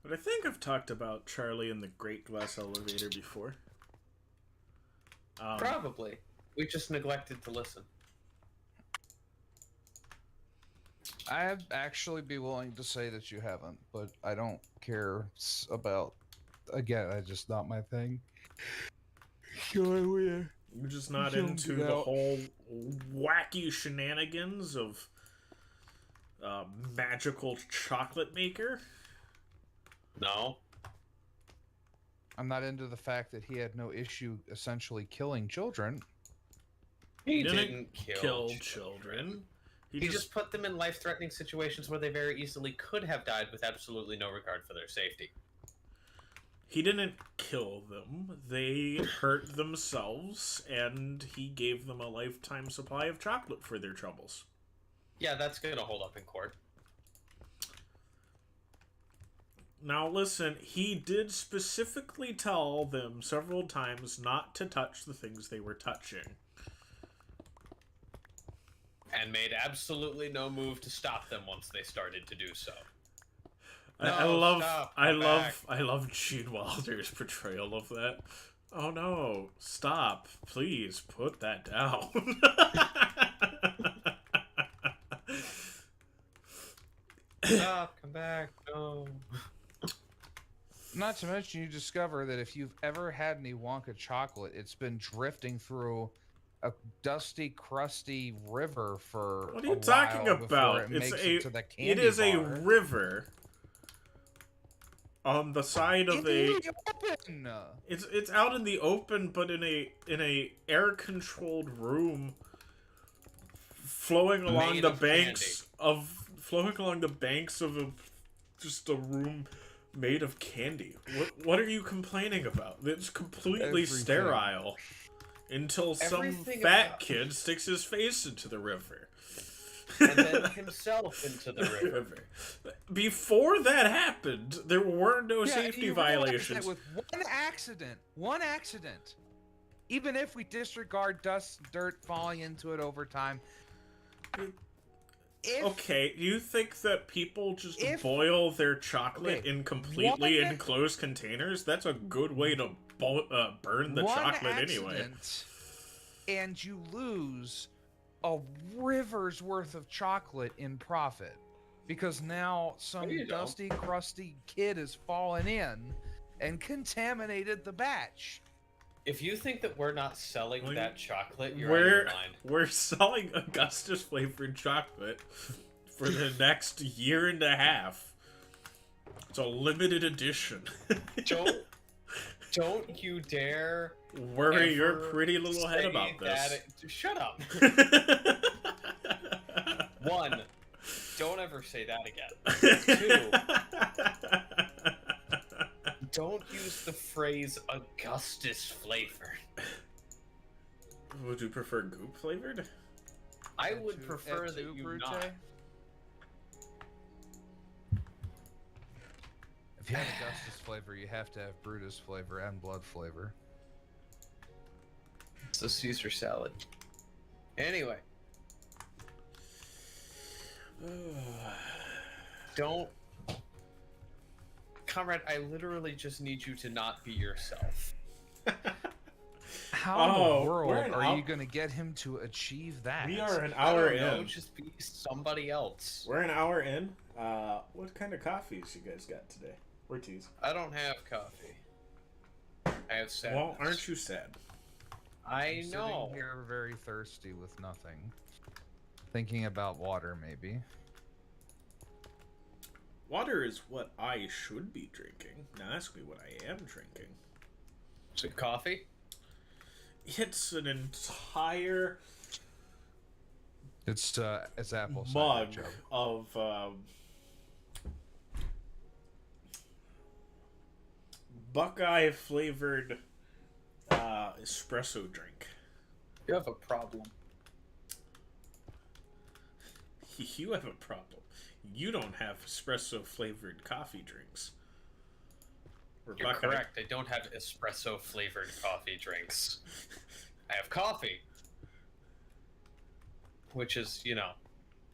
But I think I've talked about Charlie and the Great Glass Elevator before. Probably. We just neglected to listen. I'd actually be willing to say that you haven't, but I don't care about. Again, that's just not my thing. You're just not into the whole wacky shenanigans of magical chocolate maker? No. I'm not into the fact that he had no issue essentially killing children. He didn't kill children. He just put them in life-threatening situations where they very easily could have died with absolutely no regard for their safety. He didn't kill them. They hurt themselves, and he gave them a lifetime supply of chocolate for their troubles. Yeah, that's gonna hold up in court. Now listen, he did specifically tell them several times not to touch the things they were touching. And made absolutely no move to stop them once they started to do so. I love Gene Wilder's portrayal of that. Oh no, stop. Please put that down. Stop, come back, no. Not to mention, you discover that if you've ever had any Wonka chocolate, it's been drifting through a dusty, crusty river for what are you talking about? It is a river on the side of open. It's out in the open, but in a air controlled room, flowing along the banks of just a room made of candy. What are you complaining about? It's completely sterile. Until some fat kid sticks his face into the river. And then himself into the river. Before that happened, there were no safety violations. With one accident, even if we disregard dust, dirt falling into it over time. Okay, you think that people just boil their chocolate in completely enclosed containers? That's a good way to burn the chocolate anyway. And you lose a river's worth of chocolate in profit because now some dusty, crusty kid has fallen in and contaminated the batch. If you think that we're not selling that chocolate, you're out of your mind. We're selling Augustus flavored chocolate for the next year and a half. It's a limited edition. Don't you dare worry your pretty little head about this. Shut up. 1, don't ever say that again. 2, don't use the phrase Augustus flavored. Would you prefer goop flavored? I would prefer that you not. If you have Augustus flavor, you have to have Brutus flavor and blood flavor. It's a Caesar salad. Anyway. Don't... Comrade, I literally just need you to not be yourself. How in the world are you going to get him to achieve that? We are an hour in. Just be somebody else. We're an hour in. What kind of coffees you guys got today? Or teas? I don't have coffee. I have sadness. Well, aren't you sad? I I'm know. Sitting here very thirsty with nothing. Thinking about water, maybe. Water is what I should be drinking. Now ask me what I am drinking. Is it coffee? It's an entire... It's apple mug cider, of Buckeye flavored espresso drink. You have a problem. You have a problem. You don't have espresso flavored coffee drinks. You're correct. I don't have espresso flavored coffee drinks. I have coffee, which is, you know,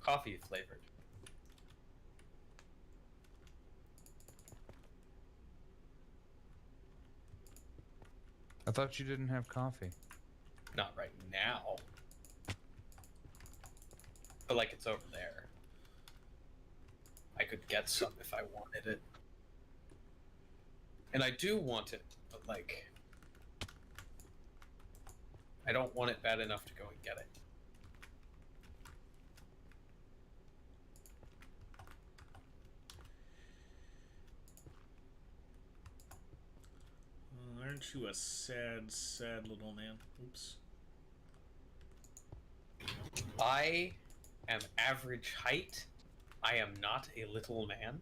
coffee flavored. I thought you didn't have coffee. Not right now. But like it's over there. I could get some if I wanted it. And I do want it, but like I don't want it bad enough to go and get it. Aren't you a sad, sad little man? Oops. I am average height. I am not a little man.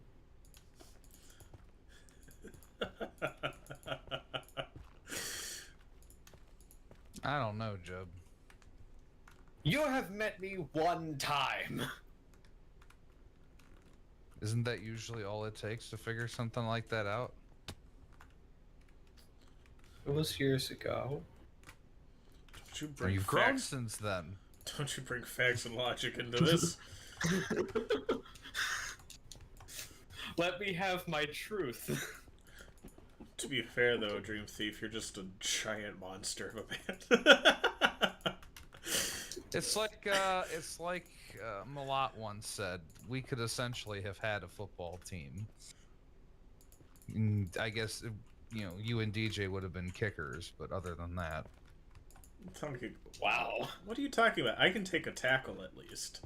I don't know, Jub. You have met me one time. Isn't that usually all it takes to figure something like that out? It was years ago. Don't you Or bring you've grown facts? since then. Don't you bring facts and logic into this? Let me have my truth. To be fair, though, Dream Thief, you're just a giant monster of a man. It's like Malat once said, we could essentially have had a football team. I guess, you and DJ would have been kickers, but other than that. Wow. What are you talking about? I can take a tackle at least.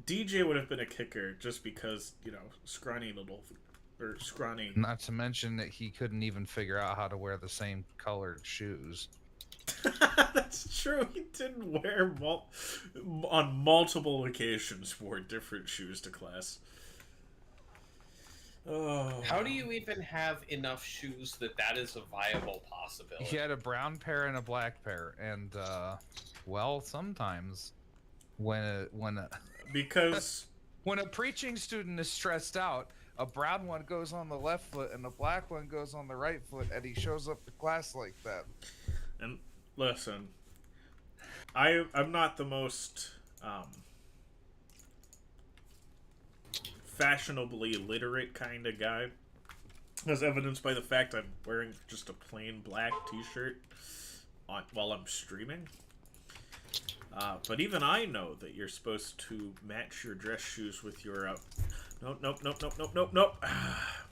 DJ would have been a kicker just because, scrawny. Not to mention that he couldn't even figure out how to wear the same colored shoes. That's true. He didn't wear on multiple occasions wore different shoes to class. Oh. How do you even have enough shoes that is a viable possibility? He had a brown pair and a black pair, and sometimes because when a preaching student is stressed out, a brown one goes on the left foot and a black one goes on the right foot, and he shows up to class like that. And listen, I'm not the most fashionably literate kind of guy, as evidenced by the fact I'm wearing just a plain black t-shirt while I'm streaming. But even I know that you're supposed to match your dress shoes with your nope.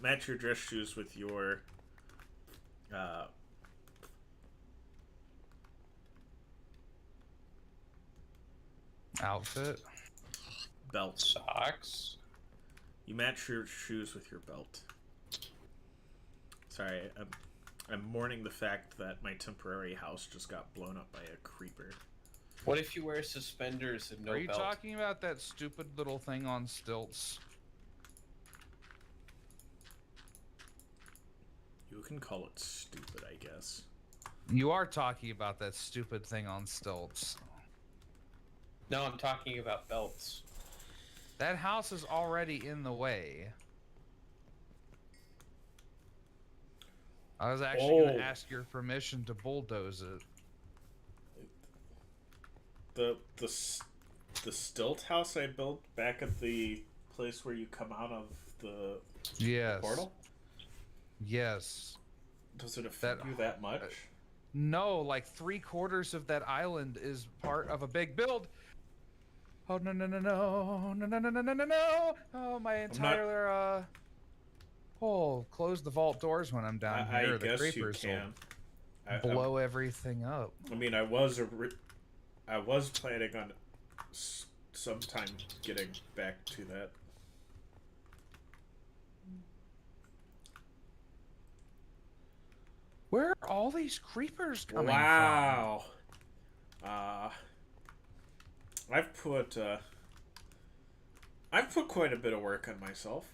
Match your dress shoes with your outfit, belt. Socks. You match your shoes with your belt. Sorry, I'm mourning the fact that my temporary house just got blown up by a creeper. What if you wear suspenders and no belt? Are you talking about that stupid little thing on stilts? You can call it stupid, I guess. You are talking about that stupid thing on stilts. No, I'm talking about belts. That house is already in the way. I was actually going to ask your permission to bulldoze it. The stilt house I built back at the place where you come out of the portal? Yes. Does it affect you that much? No, like 3/4 of that island is part of a big build. Oh no! Oh, my entire close the vault doors when I'm down here. The creepers will blow everything up. I mean, I was planning on sometime getting back to that. Where are all these creepers coming from? Wow. I've put quite a bit of work on myself.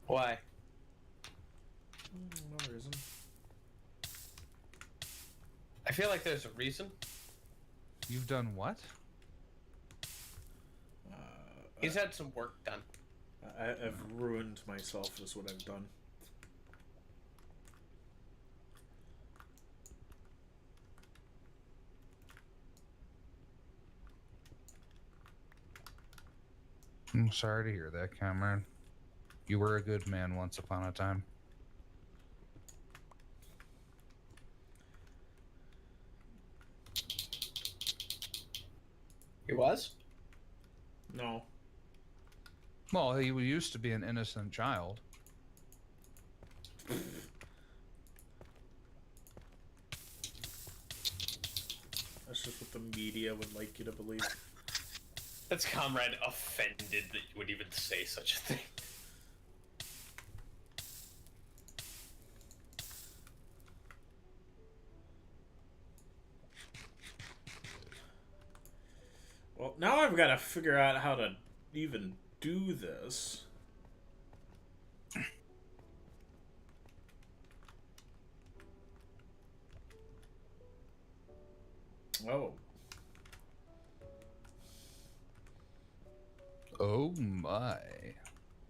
Why? No reason. I feel like there's a reason. You've done what? He's had some work done. I've ruined myself is what I've done. I'm sorry to hear that, Cameron. You were a good man once upon a time. He was? No. Well, he used to be an innocent child. That's just what the media would like you to believe. That's Comrade offended that you would even say such a thing. Well, now I've got to figure out how to even do this. Oh. Oh my.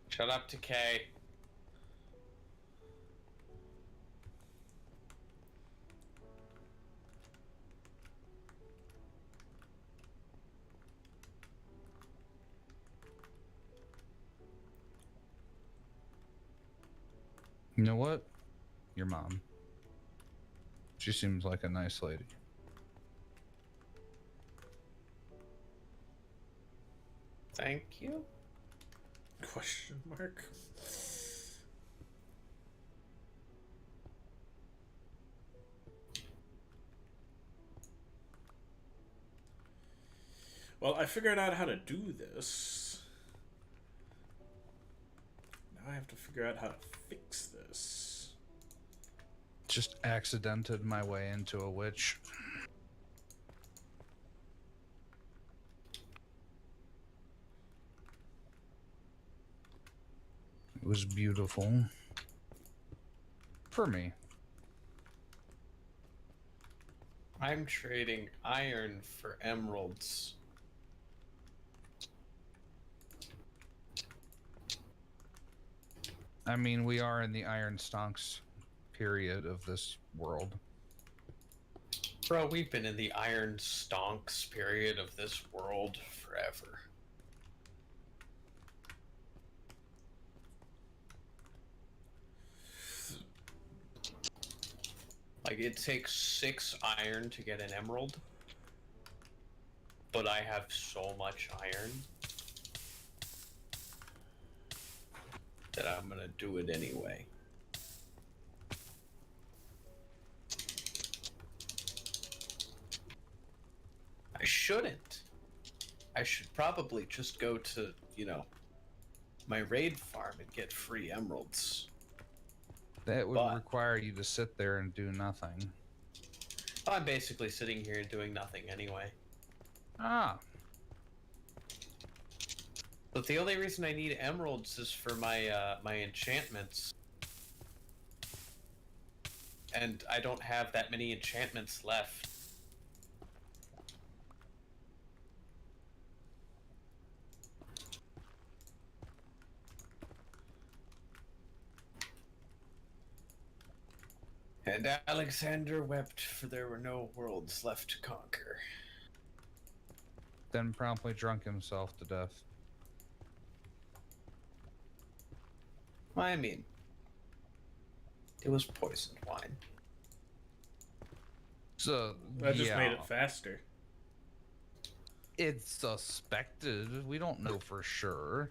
Shut up, Decay. You know what? Your mom. She seems like a nice lady. Thank you. Question mark. Well, I figured out how to do this. Now I have to figure out how to fix this. Just accidented my way into a witch. It was beautiful. For me. I'm trading iron for emeralds. I mean, we are in the Iron Stonks period of this world. Bro, we've been in the iron stonks period of this world forever. Like, it takes 6 iron to get an emerald. But I have so much iron that I'm gonna do it anyway. I shouldn't. I should probably just go to, you know, my raid farm and get free emeralds. That would But- require you to sit there and do nothing. I'm basically sitting here doing nothing anyway. Ah, But the only reason I need emeralds is for my my enchantments. And I don't have that many enchantments left. And Alexander wept, for there were no worlds left to conquer. then promptly drunk himself to death. I mean, it was poisoned wine. So, That just yeah, made it faster. it's suspected. We don't know for sure.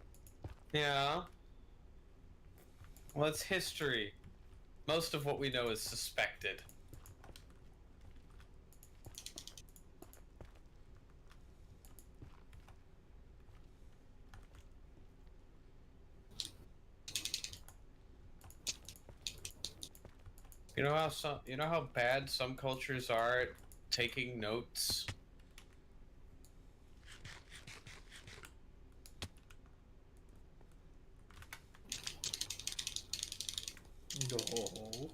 Yeah. Well, it's history. Most of what we know is suspected. You know how bad some cultures are at taking notes? No.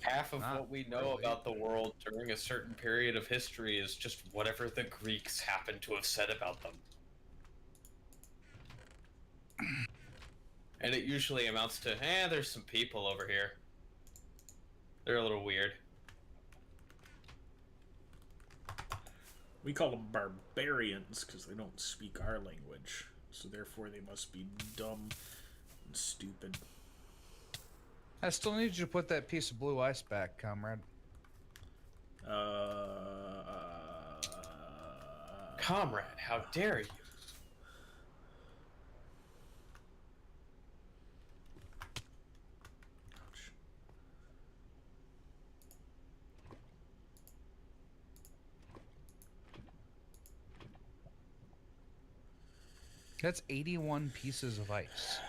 Half of Not what we know really. about the world during a certain period of history is just whatever the Greeks happen to have said about them. And it usually amounts to, there's some people over here. They're a little weird. We call them barbarians because they don't speak our language. so therefore they must be dumb and stupid. I still need you to put that piece of blue ice back, comrade. Comrade, how dare you? Ouch. That's 81 pieces of ice.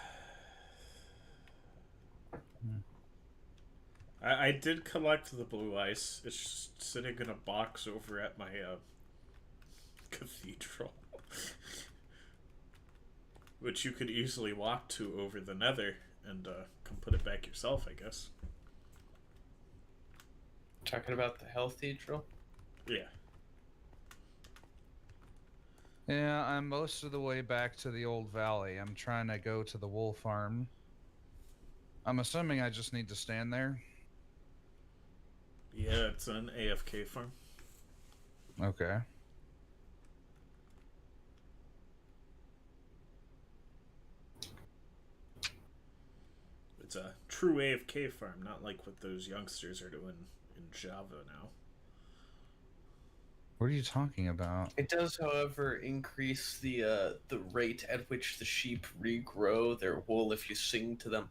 I did collect the blue ice. It's just sitting in a box over at my cathedral. Which you could easily walk to over the nether and come put it back yourself, I guess. Talking about the Healthedral? Yeah. Yeah, I'm most of the way back to the old valley. I'm trying to go to the wool farm. I'm assuming I just need to stand there. Yeah, it's an AFK farm. Okay. It's a true AFK farm, not like what those youngsters are doing in Java now. What are you talking about? It does, however, increase the rate at which the sheep regrow their wool if you sing to them.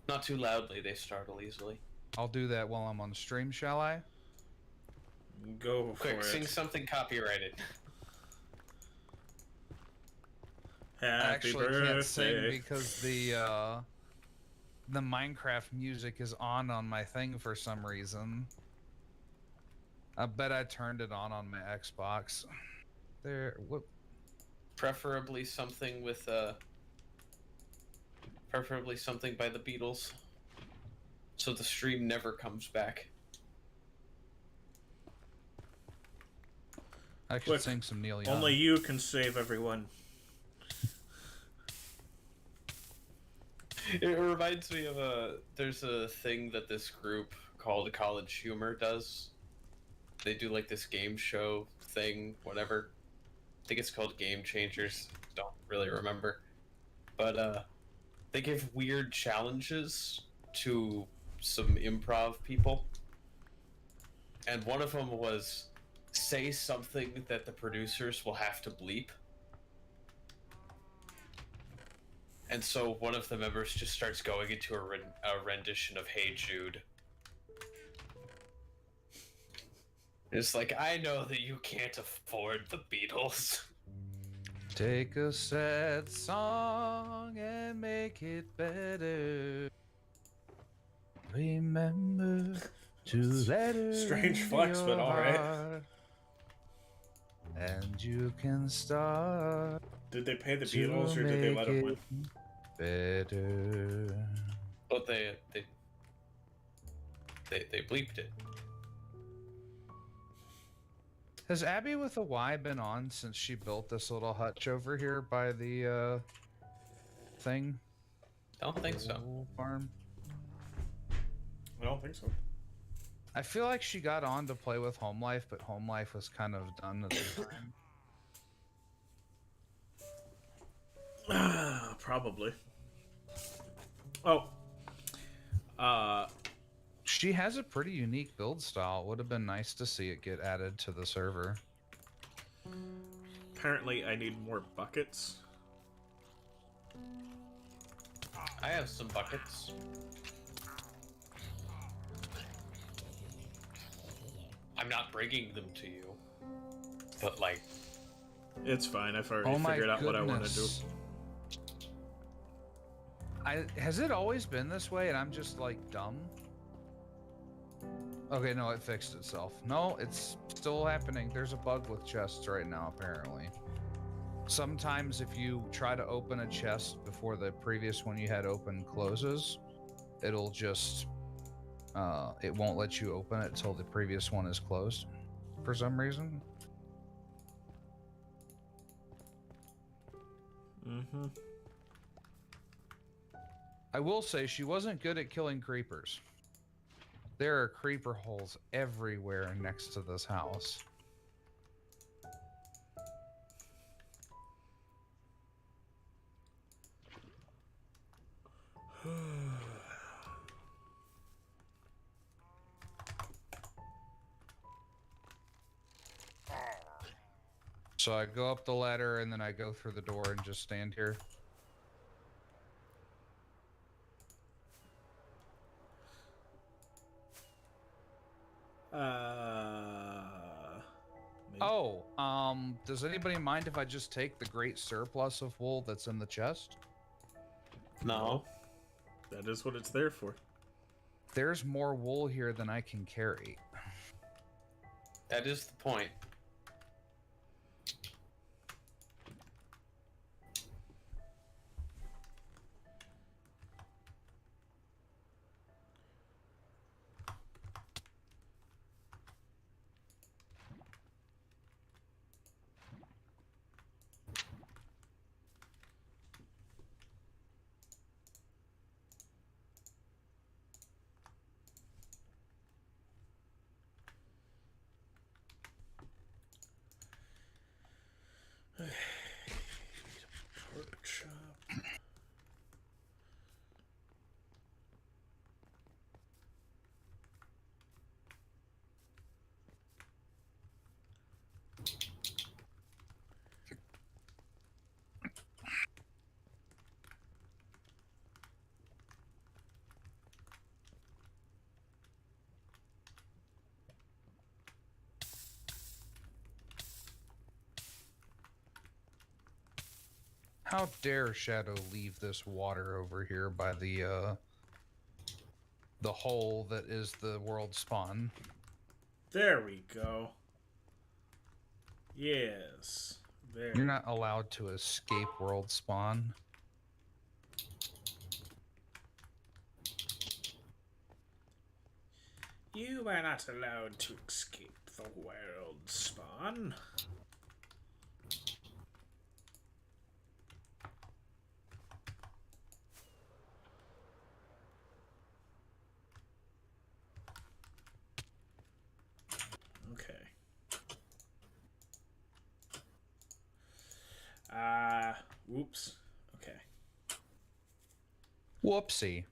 Not too loudly, they startle easily. I'll do that while I'm on stream, shall I? Go for Quick, it. sing something copyrighted. I Happy actually birthday. can't sing because the Minecraft music is on my thing for some reason. I bet I turned it on my Xbox. There, what? Preferably something with preferably something by the Beatles, so the stream never comes back. I should Look, sing some Neil Young. Only you can save everyone. It reminds me of there's a thing that this group called College Humor does. They do like this game show thing, whatever. I think it's called Game Changers. Don't really remember. But they give weird challenges to some improv people. And one of them was say something that the producers will have to bleep. And so one of the members just starts going into a rendition of Hey Jude. It's like, I know that you can't afford the Beatles. Take a sad song and make it better. Remember to let her Strange into flex, your but alright. heart. And you can start Did they pay the to Beatles or did they let them make win? it better. But they bleeped it. Has Abby with a Y been on since she built this little hutch over here by the thing? Don't think so. Wool farm? I don't think so. I feel like she got on to play with Home Life, but Home Life was kind of done at the time. Probably. Oh. She has a pretty unique build style. It would have been nice to see it get added to the server. Apparently I need more buckets. I have some buckets. I'm not bringing them to you. But, like... It's fine. I've already Oh my figured out what I want to do. goodness. Has it always been this way and I'm just like dumb? Okay, no, it fixed itself. No, it's still happening. There's a bug with chests right now, apparently. Sometimes if you try to open a chest before the previous one you had open closes, it'll just, it won't let you open it until the previous one is closed for some reason. Mm-hmm. I will say she wasn't good at killing creepers. There are creeper holes everywhere next to this house. So I go up the ladder and then I go through the door and just stand here. Maybe. Oh, does anybody mind if I just take the great surplus of wool that's in the chest? No. That is what it's there for. There's more wool here than I can carry. That is the point. Pork chop. How dare Shadow leave this water over here by the hole that is the world spawn? There we go. Yes. There. You're not allowed to escape world spawn. You are not allowed to escape the world spawn. Okay. Whoops. Okay. Whoopsie.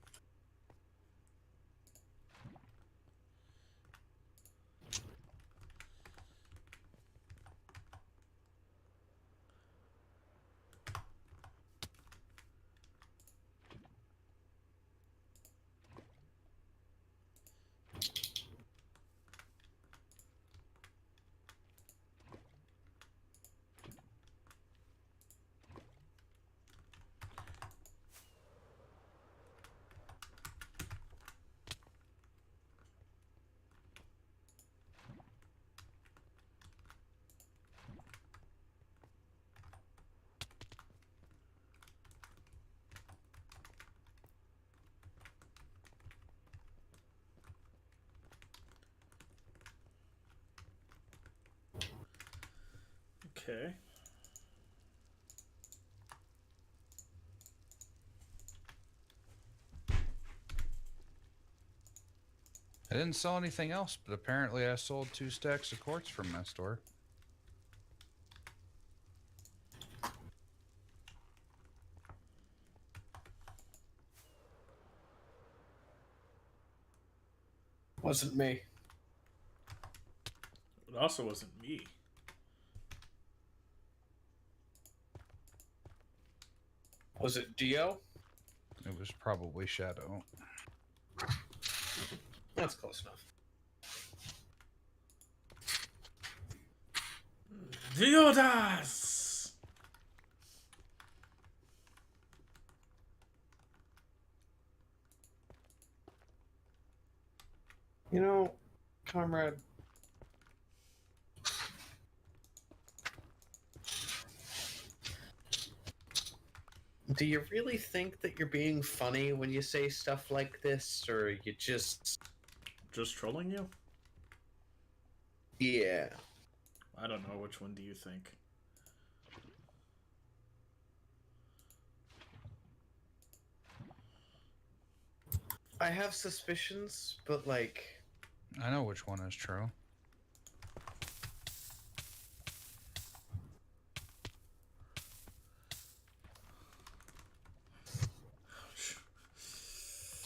Okay. I didn't sell anything else, but apparently I sold 2 stacks of quartz from my store. Wasn't me. It also wasn't me. Was it Dio? It was probably Shadow. That's close enough. Diodas! You know, comrade. Do you really think that you're being funny when you say stuff like this, or you just... Just trolling you? Yeah. I don't know. Which one do you think? I have suspicions, but like... I know which one is true.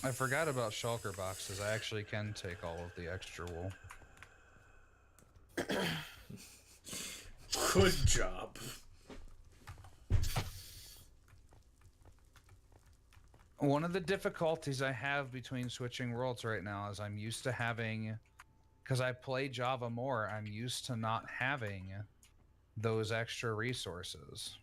I forgot about shulker boxes. I actually can take all of the extra wool. Good job. One of the difficulties I have between switching worlds right now is I'm used to having, because I play Java more, I'm used to not having those extra resources.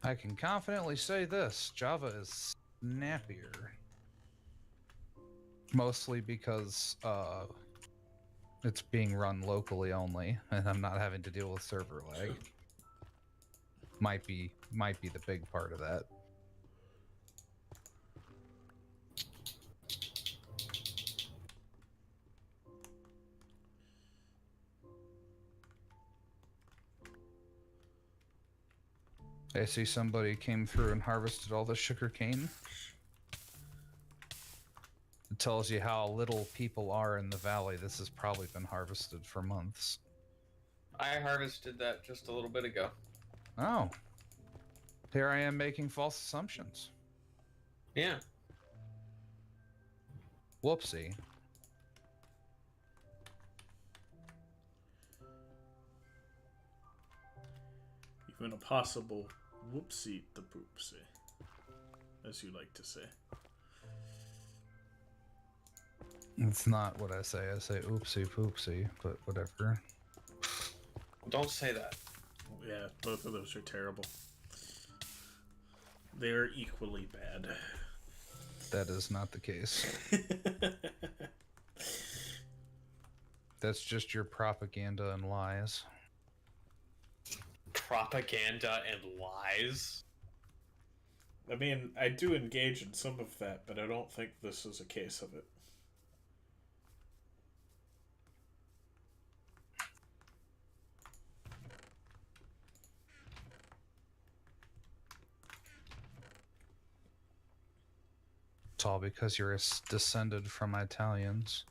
I can confidently say this, Java is snappier. Mostly because it's being run locally only, and I'm not having to deal with server lag. Might be the big part of that. I see somebody came through and harvested all the sugar cane. It tells you how little people are in the valley. This has probably been harvested for months. I harvested that just a little bit ago. Oh. Here I am making false assumptions. Yeah. Whoopsie. Even a possible whoopsie the poopsie, as you like to say. It's not what I say. I say oopsie poopsie, but whatever. Don't say that. Yeah, both of those are terrible. They're equally bad. That is not the case. That's just your propaganda and lies. Propaganda and lies? I mean, I do engage in some of that, but I don't think this is a case of it. It's all because you're descended from Italians.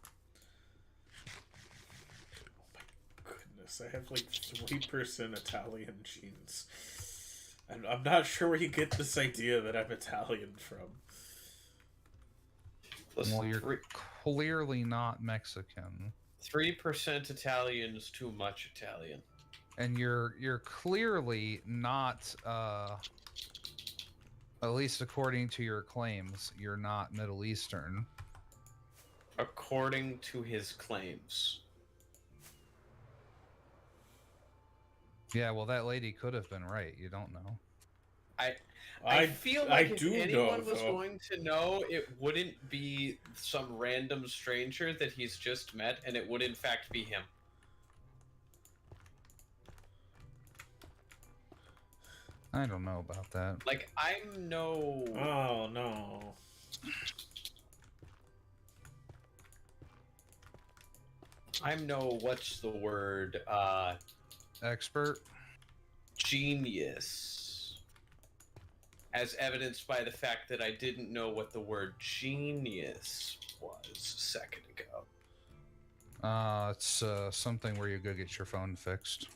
Goodness, I have like 3% Italian genes. And I'm not sure where you get this idea that I'm Italian from. Listen, Well, you're clearly not Mexican. 3% Italian is too much Italian. And you're clearly not, at least according to your claims, you're not Middle Eastern. According to his claims. Yeah, well, that lady could have been right. You don't know. I feel like if do anyone know, was though. going to know, it wouldn't be some random stranger that he's just met, and it would in fact be him. I don't know about that. Like, I'm no... Oh, no. I'm no, what's the word, Expert? genius. As evidenced by the fact that I didn't know what the word genius was a second ago. It's something where you go get your phone fixed.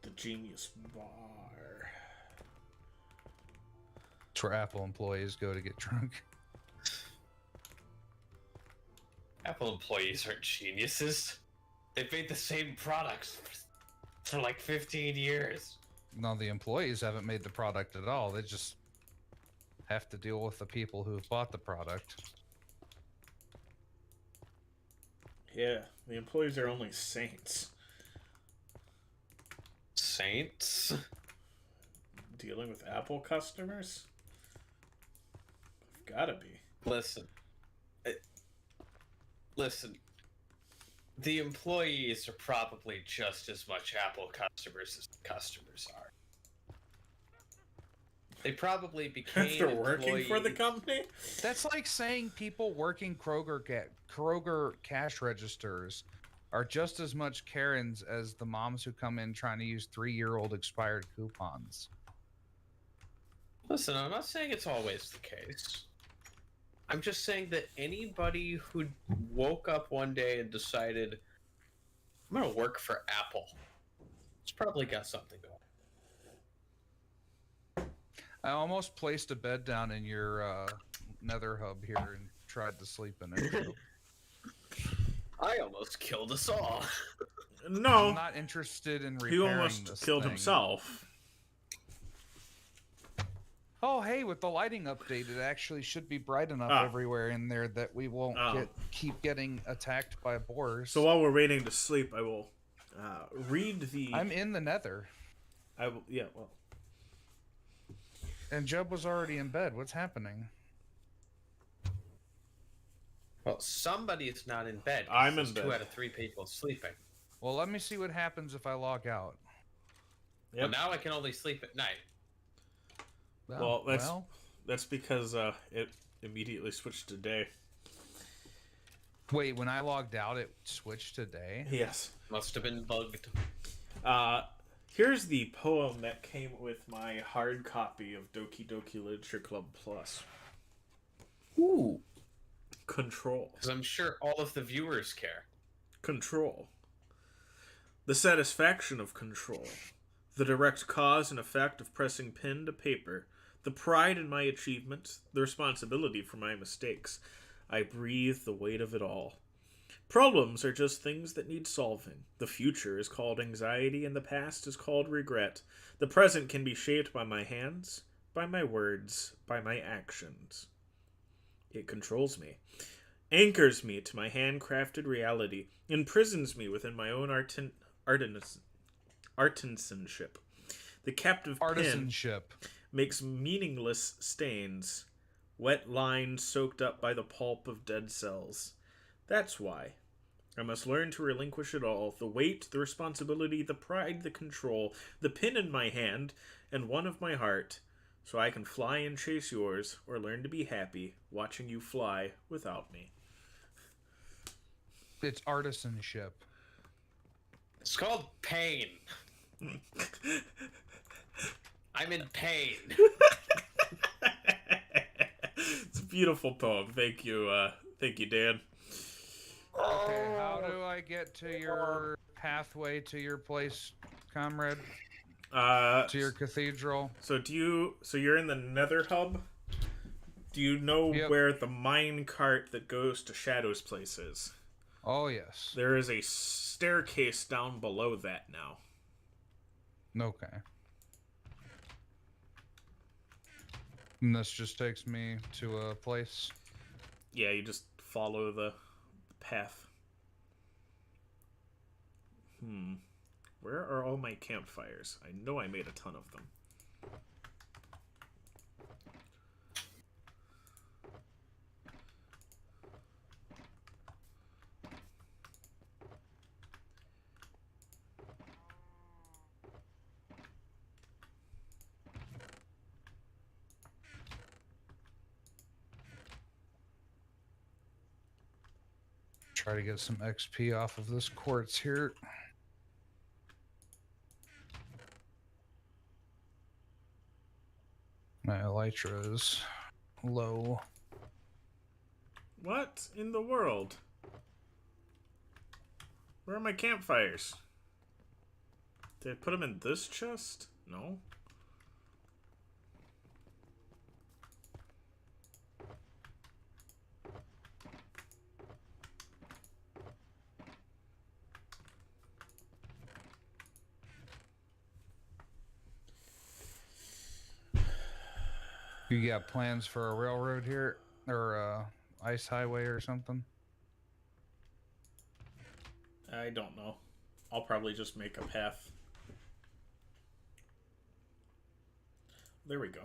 The Genius Bar. It's where Apple employees go to get drunk. Apple employees aren't geniuses. They've made the same products for like 15 years. No, the employees haven't made the product at all. They just have to deal with the people who've bought the product. Yeah, the employees are only saints. Saints? Dealing with Apple customers? I've gotta be. Listen. Listen. The employees are probably just as much Apple customers as the customers are. They probably became After working for the company? That's like saying people working Kroger cash registers are just as much Karens as the moms who come in trying to use 3-year-old expired coupons. Listen, I'm not saying it's always the case. I'm just saying that anybody who woke up one day and decided, I'm going to work for Apple, it's probably got something going. I almost placed a bed down in your nether hub here and tried to sleep in it. I almost killed us all. No. I'm not interested in repairing He almost this killed thing. himself. Oh, hey, with the lighting update, it actually should be bright enough everywhere in there that we won't keep getting attacked by boars. So while we're waiting to sleep, I will read the... I'm in the nether. I will, yeah, well... And Jeb was already in bed. What's happening? Well, somebody is not in bed. I'm in bed. 2 out of 3 people sleeping. Well, let me see what happens if I log out. Yep. Well, now I can only sleep at night. Well, that's because it immediately switched to day. Wait, when I logged out, it switched to day? Yes. Must have been bugged. Here's the poem that came with my hard copy of Doki Doki Literature Club Plus. Ooh. Control. Because I'm sure all of the viewers care. Control. The satisfaction of control. The direct cause and effect of pressing pen to paper. The pride in my achievements. The responsibility for my mistakes. I breathe the weight of it all. Problems are just things that need solving. The future is called anxiety and the past is called regret. The present can be shaped by my hands, by my words, by my actions. It controls me, anchors me to my handcrafted reality, imprisons me within my own artisanship. The captive pen makes meaningless stains, wet lines soaked up by the pulp of dead cells. That's why I must learn to relinquish it all, the weight, the responsibility, the pride, the control, the pin in my hand, and one of my heart, so I can fly and chase yours, or learn to be happy watching you fly without me. It's artisanship. It's called pain. I'm in pain. It's a beautiful poem. Thank you, Dan. Okay, how do I get to your pathway to your place, comrade? To your cathedral? So you're in the Nether Hub? Do you know where the mine cart that goes to Shadow's place is? Oh, yes. There is a staircase down below that now. Okay. And this just takes me to a place? Yeah, you just follow the path. Where are all my campfires? I know I made a ton of them. Try to get some XP off of this quartz here. My elytra is low. What in the world? Where are my campfires? Did I put them in this chest? No. You got plans for a railroad here? Or a ice highway or something? I don't know. I'll probably just make a path. There we go.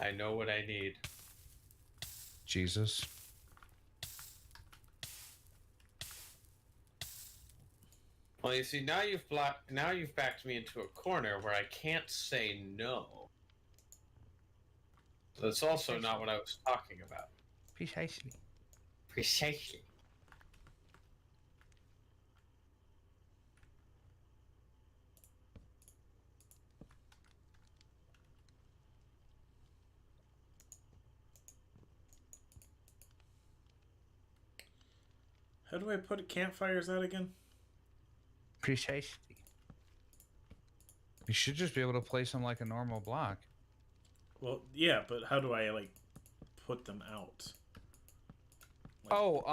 I know what I need. Jesus. Well, you see, now you've backed me into a corner where I can't say no. So that's also not what I was talking about. Precisely. Precisely. How do I put campfires out again? Precisely. You should just be able to place them like a normal block. Well, yeah, but how do I, like, put them out? Like,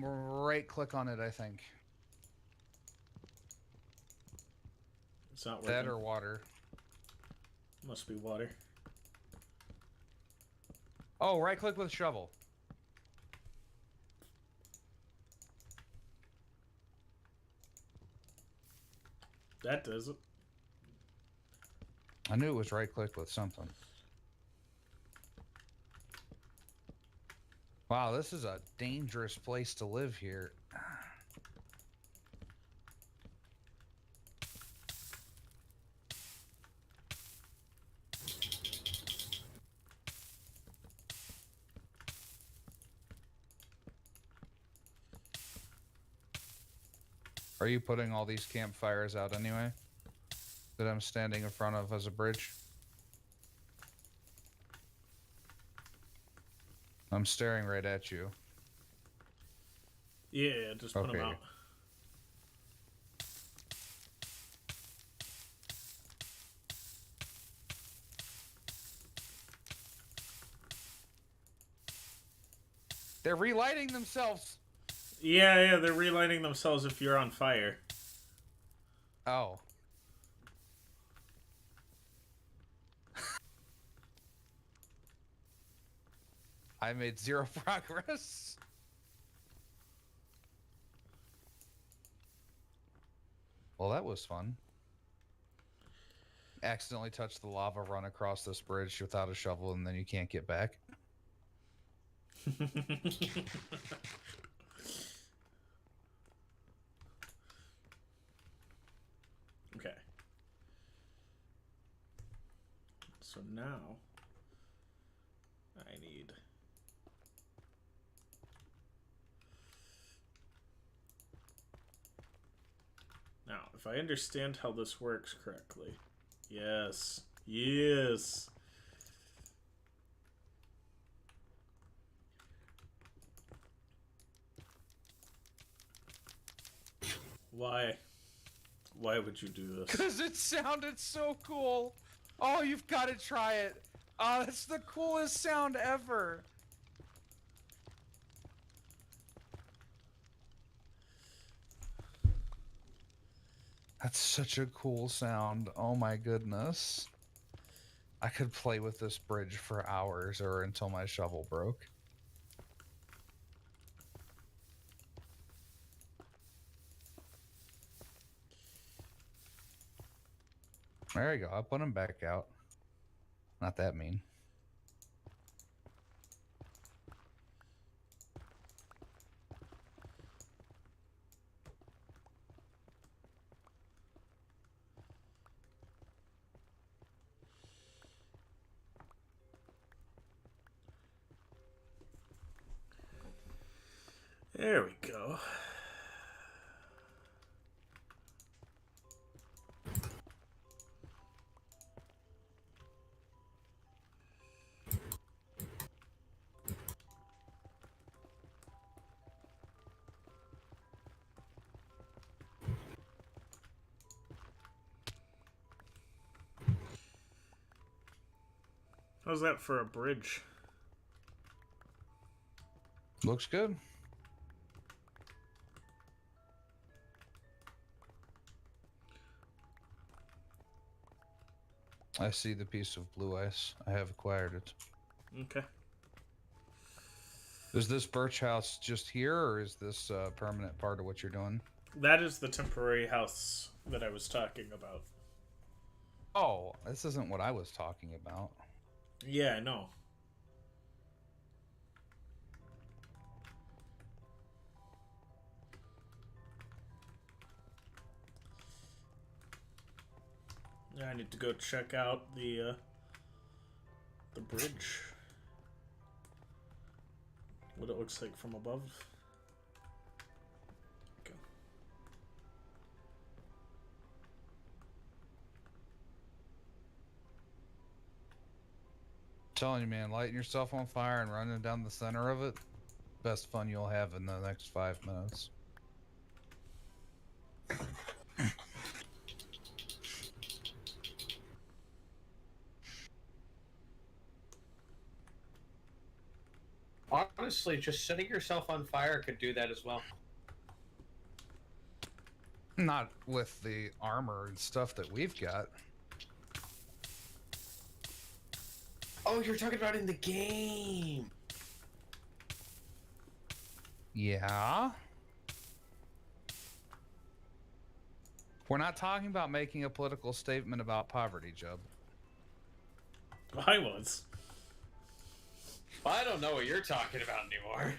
Right click on it, I think. it's not working. That or water. Must be water. Oh, right click with shovel. That does it. I knew it was right click with something. Wow, this is a dangerous place to live here. Are you putting all these campfires out anyway? That I'm standing in front of as a bridge? I'm staring right at you. Yeah, just put them Okay. out. They're relighting themselves. Yeah, they're relighting themselves if you're on fire. Oh. I made 0 progress. Well, that was fun. Accidentally touched the lava, run across this bridge without a shovel, and then you can't get back. Okay. So now I need now, if I understand how this works correctly. Yes. Yes. Why? Why would you do this? Because it sounded so cool. Oh, you've got to try it. Oh, that's the coolest sound ever. That's such a cool sound. Oh my goodness. I could play with this bridge for hours or until my shovel broke. There you go. I'll put him back out. Not that mean. There we go. How's that for a bridge? Looks good. I see the piece of blue ice. I have acquired it. Okay. Is this birch house just here, or is this a permanent part of what you're doing? That is the temporary house that I was talking about. Oh, this isn't what I was talking about. Yeah, I know. Yeah, I need to go check out the bridge. What it looks like from above. Okay. Telling you, man, lighting yourself on fire and running down the center of it, best fun you'll have in the next 5 minutes. Honestly, just setting yourself on fire could do that as well. Not with the armor and stuff that we've got. Oh, you're talking about in the game. Yeah. We're not talking about making a political statement about poverty, Jub. I was. I don't know what you're talking about anymore.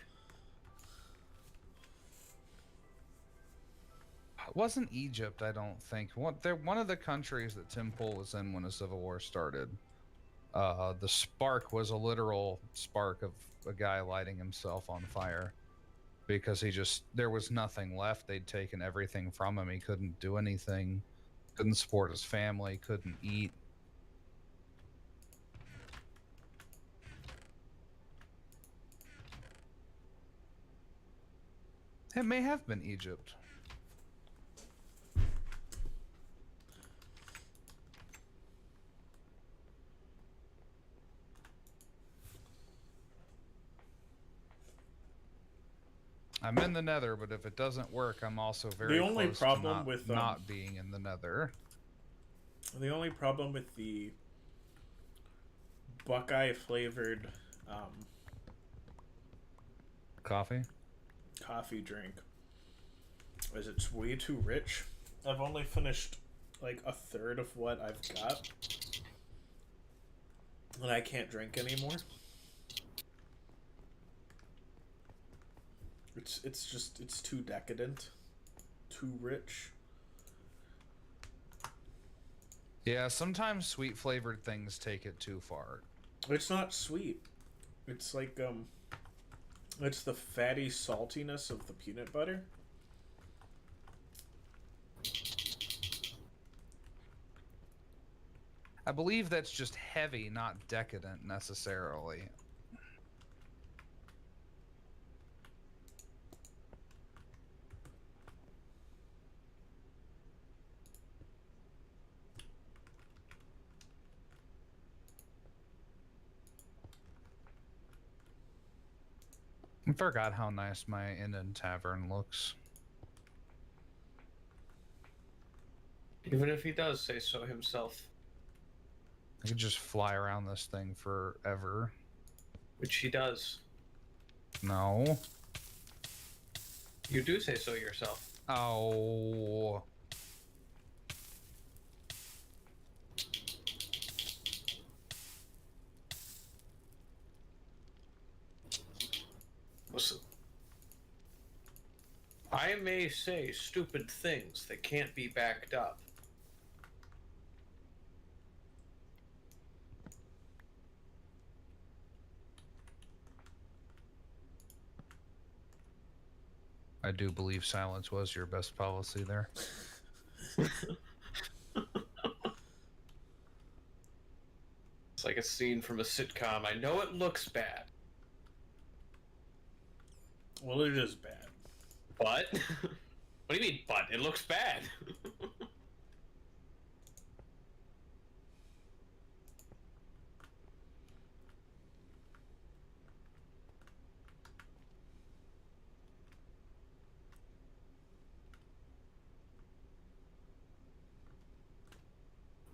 It wasn't Egypt, I don't think. They're one of the countries that Tim Pool was in when the Civil War started. The spark was a literal spark of a guy lighting himself on fire. Because there was nothing left. They'd taken everything from him. He couldn't do anything. Couldn't support his family. Couldn't eat. It may have been Egypt. I'm in the Nether, but if it doesn't work, I'm also very The only close problem to with not being in the Nether. The only problem with the Buckeye flavored coffee drink is it's way too rich. I've only finished like a third of what I've got, and I can't drink anymore. It's too decadent, too rich. Yeah, sometimes sweet flavored things take it too far. It's not sweet. It's like it's the fatty saltiness of the peanut butter. I believe that's just heavy, not decadent necessarily. I forgot how nice my Inn Tavern looks. Even if he does say so himself. I could just fly around this thing forever. Which he does. No. You do say so yourself. Oh. Listen. I may say stupid things that can't be backed up. I do believe silence was your best policy there. It's like a scene from a sitcom. I know it looks bad. Well, it is bad. But? What do you mean, but? It looks bad.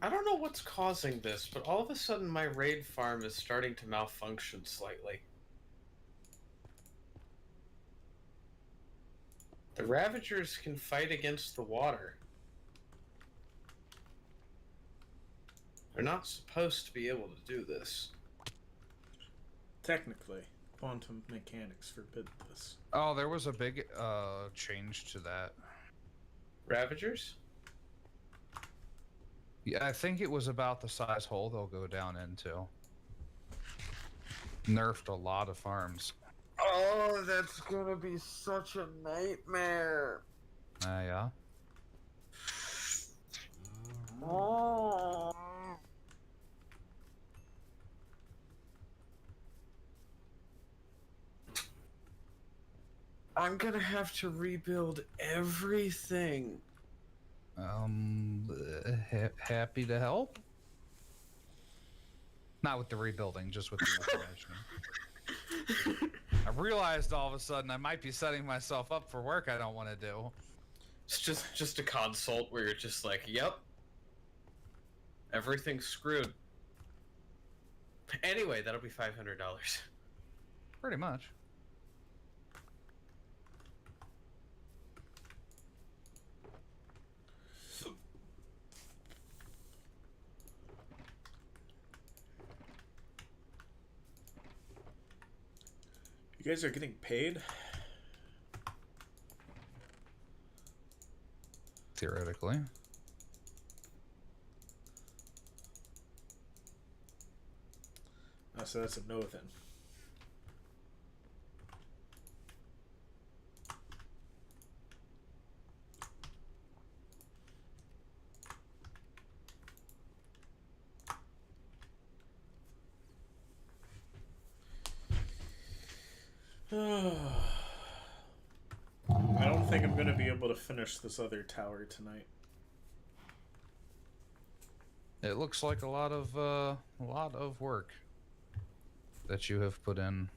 I don't know what's causing this, but all of a sudden my raid farm is starting to malfunction slightly. The Ravagers can fight against the water. They're not supposed to be able to do this. technically, quantum mechanics forbid this. Oh, there was a big change to that. Ravagers? Yeah, I think it was about the size hole they'll go down into. Nerfed a lot of farms. Oh, that's gonna be such a nightmare. Yeah. Oh. I'm gonna have to rebuild everything. Happy to help. Not with the rebuilding, just with the information. I realized all of a sudden I might be setting myself up for work I don't want to do. It's just a consult where you're just like, yep. Everything's screwed. Anyway, that'll be $500. Pretty much. You guys are getting paid? Theoretically. Oh, so that's a no then. I don't think I'm going to be able to finish this other tower tonight. It looks like a lot of work that you have put in.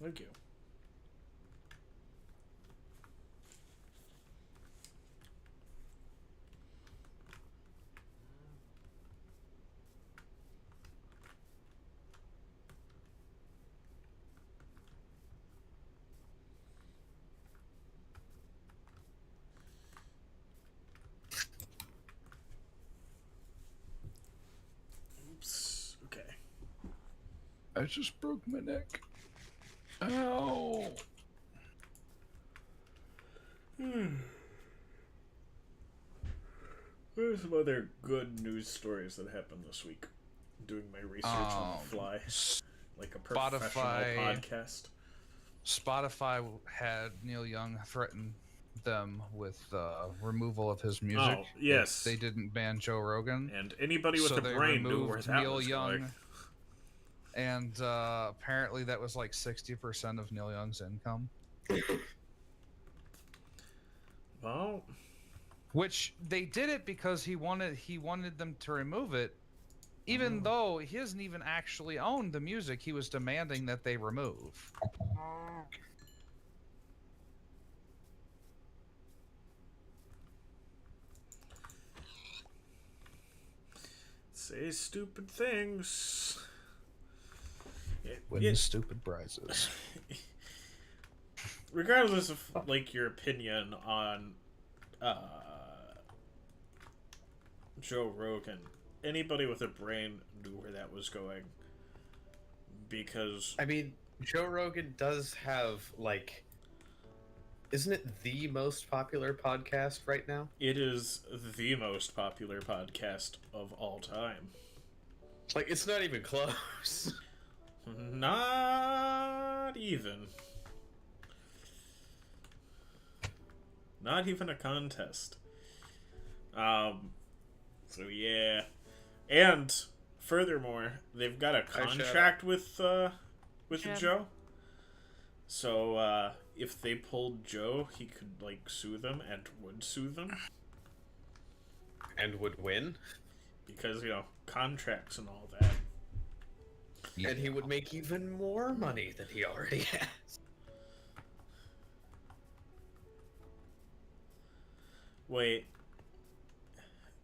Thank you. Oops. Okay. I just broke my neck. Ow. There's some other good news stories that happened this week. Doing my research on the fly, like a professional podcast. Spotify had Neil Young threaten them with removal of his music. Oh, yes. If they didn't ban Joe Rogan. And anybody with So a they brain knew where removed that Neil was Young. going. And apparently that was like 60% of Neil Young's income. Well, Which they did it because he wanted them to remove it, even though he doesn't even actually own the music he was demanding that they remove. say stupid things. Win stupid prizes. Regardless of like your opinion on Joe Rogan, anybody with a brain knew where that was going. Because I mean, Joe Rogan does have, like, isn't it the most popular podcast right now? it is the most popular podcast of all time. Like, it's not even close. Not even. Not even a contest. So yeah. And furthermore, they've got a contract with Jim. Joe. So if they pulled Joe, he could like sue them and would sue them And would win. because, you know, contracts and all that. Yeah. And he would make even more money than he already has. Wait.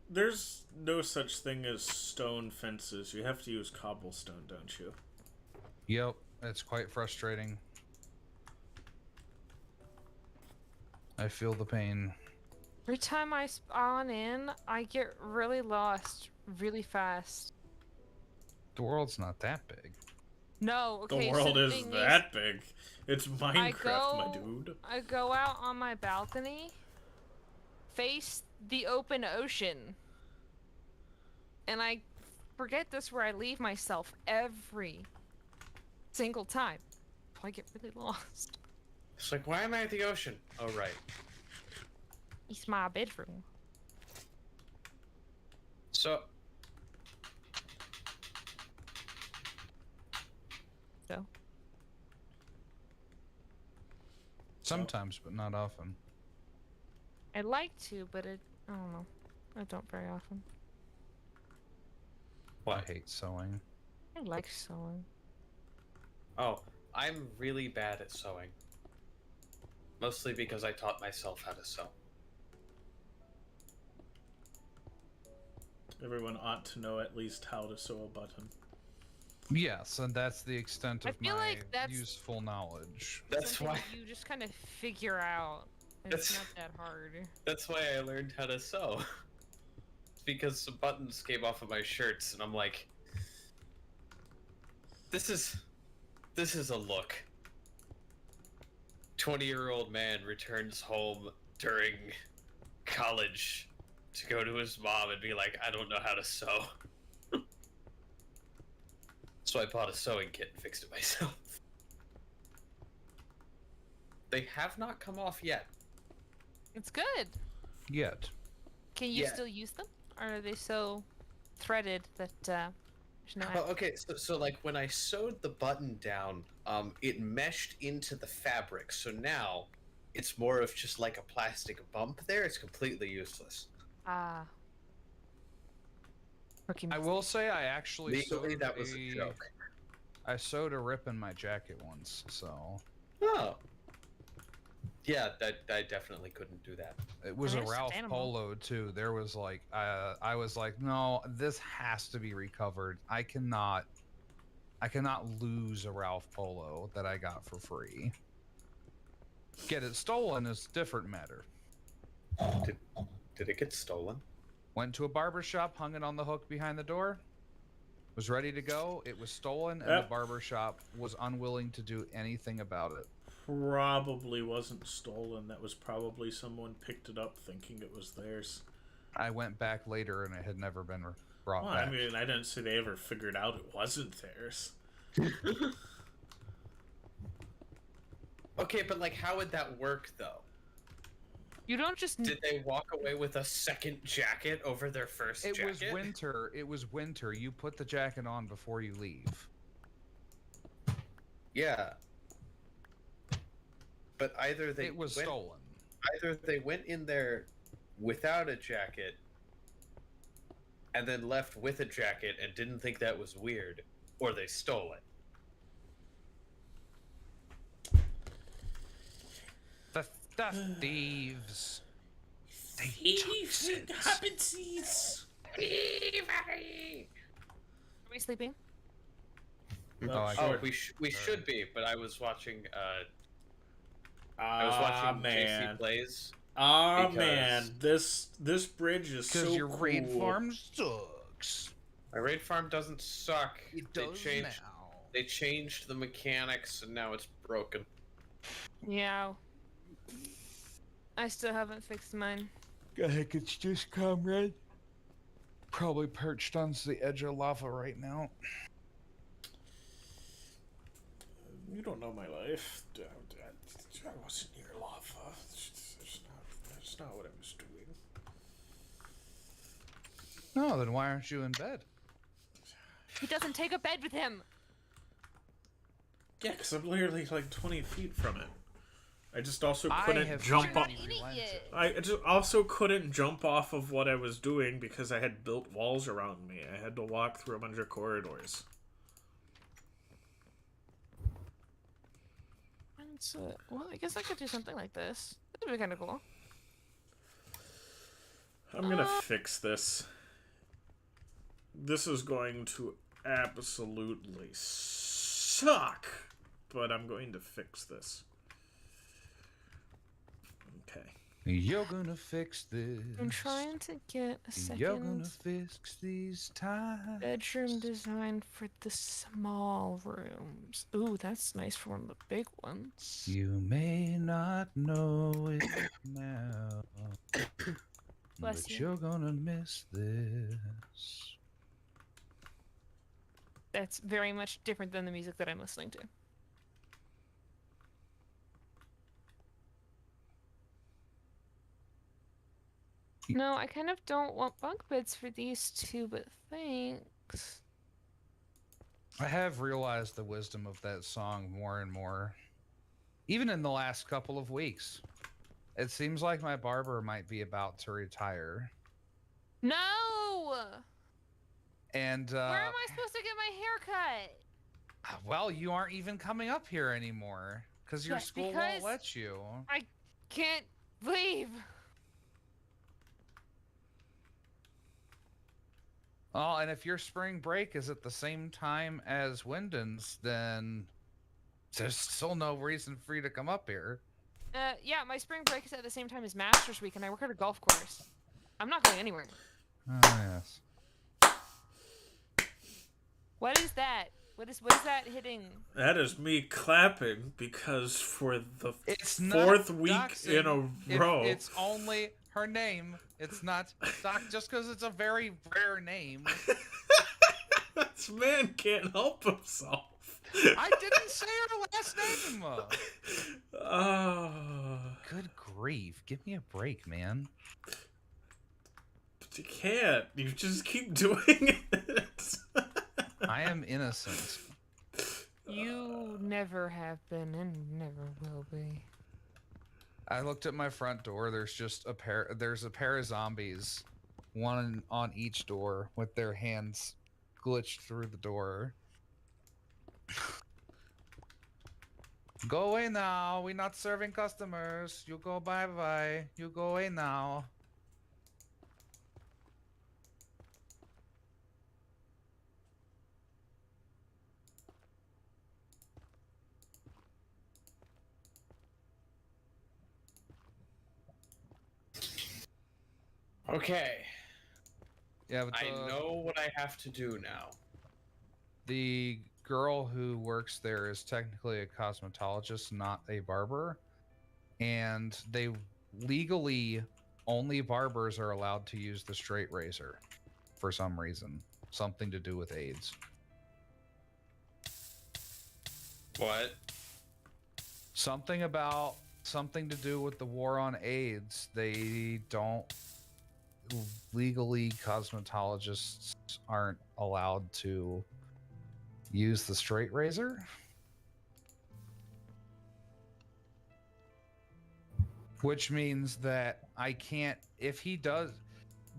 There's no such thing as stone fences. You have to use cobblestone, don't you? Yep, it's quite frustrating. I feel the pain. Every time I spawn in, I get really lost really fast. The world's not that big. No, okay. The world so is that big. It's Minecraft, my dude. I go out on my balcony, face the open ocean, and I forget this where I leave myself every single time. I get really lost. It's like, why am I at the ocean? Oh, right. It's my bedroom. So, So. Sometimes, but not often. I'd like to, but I don't know. I don't very often. I hate sewing. I like sewing. oh, I'm really bad at sewing. Mostly because I taught myself how to sew. Everyone ought to know at least how to sew a button. Yes, and that's the extent I of feel my like that's- useful knowledge. That's Something why. that you just kind of figure out. And it's That's- not that hard. That's why I learned how to sew. Because some buttons came off of my shirts, and I'm like, this is a look. 20-year-old man returns home during college to go to his mom and be like, I don't know how to sew. So I bought a sewing kit and fixed it myself. They have not come off yet. It's good. Yet. Can you Yeah. still use them? Or are they so threaded that there's no Oh, okay, so like when I sewed the button down, it meshed into the fabric, so now it's more of just like a plastic bump there. It's completely useless. Ah. Rookie I mistake. will say I actually Legally, sewed that was a joke. I sewed a rip in my jacket once, so Oh. Yeah, I definitely couldn't do that. it was a Ralph Understandable. Polo too. There was like I was like, no, this has to be recovered. I cannot lose a Ralph Polo that I got for free. Get it stolen is a different matter. Did it get stolen? Went to a barber shop, hung it on the hook behind the door, was ready to go. It was stolen, and Yep. the barber shop was unwilling to do anything about it. Probably wasn't stolen. That was probably someone picked it up thinking it was theirs. I went back later, and it had never been brought Well, back. I mean, I didn't say they ever figured out it wasn't theirs. Okay, but like, how would that work though? You don't just. Did they walk away with a second jacket over their first It jacket? was winter. It was winter. You put the jacket on before you leave. Yeah. But either they It was went, stolen. either they went in there without a jacket and then left with a jacket and didn't think that was weird, or they stole it. The thieves. Thieves and happensies. Are we sleeping? Oh, I Oh, Sure. we should be, but I was watching I was watching JC Plays. Ah because- man, this bridge is so Because your cool. raid farm sucks. My raid farm doesn't suck. It they does changed now. they changed the mechanics and now it's broken. Yeah. I still haven't fixed mine. I think it's just comrade. Probably perched on the edge of lava right now. You don't know my life. I wasn't near lava. That's not what I was doing. No, then why aren't you in bed? He doesn't take a bed with him. Yeah, because I'm literally like 20 feet from it. I just also I couldn't have jump You're not off. in it yet. I just also couldn't jump off of what I was doing because I had built walls around me. I had to walk through a bunch of corridors. Well, I guess I could do something like this. This would be kind of cool. I'm gonna fix this. This is going to absolutely suck, but I'm going to fix this. Okay. You're gonna fix this. I'm trying to get a You're gonna second fix these ties. bedroom design for the small rooms. Ooh, that's nice for one of the big ones. You may not know it now, Bless but you. you're gonna miss this. That's very much different than the music that I'm listening to. No, I kind of don't want bunk beds for these two, but thanks. I have realized the wisdom of that song more and more. Even in the last couple of weeks. It seems like my barber might be about to retire. No! And, Where am I supposed to get my hair cut? well, you aren't even coming up here anymore. Because your Yeah, school won't because let you. I can't leave. Oh, and if your spring break is at the same time as Wyndon's, then there's still no reason for you to come up here. Yeah, my spring break is at the same time as Masters Week, and I work at a golf course. I'm not going anywhere. Oh, yes. What is that? What is that hitting? That is me clapping because for the It's fourth not week doxing in a if row. it's only her name. It's not doc just because it's a very rare name. This man can't help himself. I didn't say her last name. Oh, Good grief. Give me a break, man. but you can't. You just keep doing it. I am innocent. You never have been and never will be. I looked at my front door. There's a pair of zombies, one on each door, with their hands glitched through the door. Go away now. We're not serving customers. You go bye-bye. You go away now. Okay, Yeah, but I know what I have to do now. the girl who works there is technically a cosmetologist, not a barber. And they legally, only barbers are allowed to use the straight razor for some reason. Something to do with AIDS. What? Something to do with the war on AIDS. They don't legally, cosmetologists aren't allowed to use the straight razor. Which means that I can't, if he does,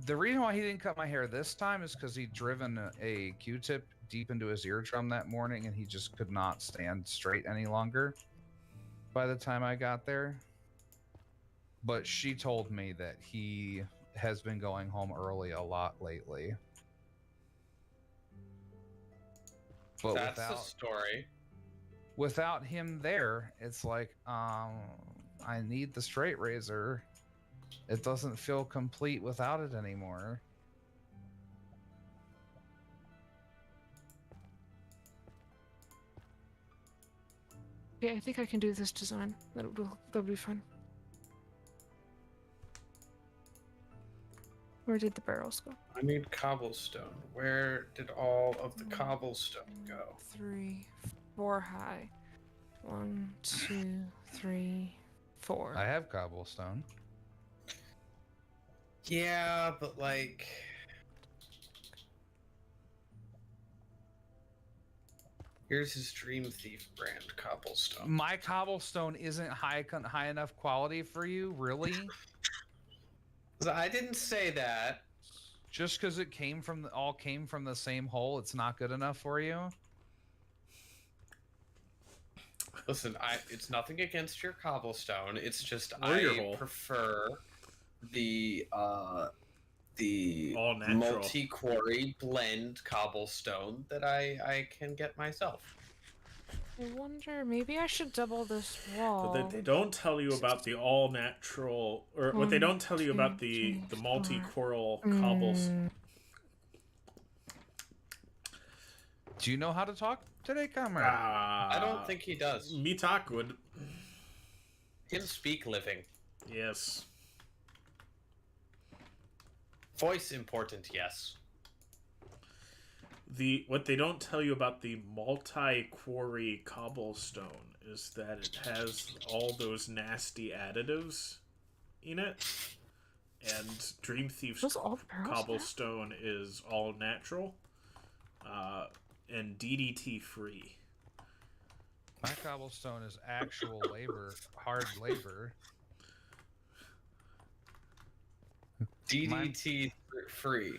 the reason why he didn't cut my hair this time is because he'd driven a Q-tip deep into his eardrum that morning and he just could not stand straight any longer by the time I got there. But she told me that he has been going home early a lot lately. But That's the story. without him there, it's like, I need the straight razor. It doesn't feel complete without it anymore. Yeah, I think I can do this design. That'll be fun. Where did the barrels go? I need cobblestone. Where did all of the cobblestone go? 3, 4 high. 1, 2, 3, 4. I have cobblestone. Yeah, but like... Here's his Dream Thief brand cobblestone. My cobblestone isn't high enough quality for you, really? I didn't say that. Just because it all came from the same hole, it's not good enough for you? Listen, it's nothing against your cobblestone. It's just Or your I hole. prefer the All natural. multi-quarry blend cobblestone that I can get myself. I wonder, maybe I should double this wall. But they don't tell you about the all natural, or what they don't tell you about the multi-coral cobbles. Do you know how to talk today, comrade? I don't think he does. Me talk would. Him speak living. Yes. Voice important, yes. What they don't tell you about the multi-quarry cobblestone is that it has all those nasty additives in it, and Dream Thief's Those all the pearls cobblestone is all natural, and DDT free. My cobblestone is actual labor, hard labor. DDT free.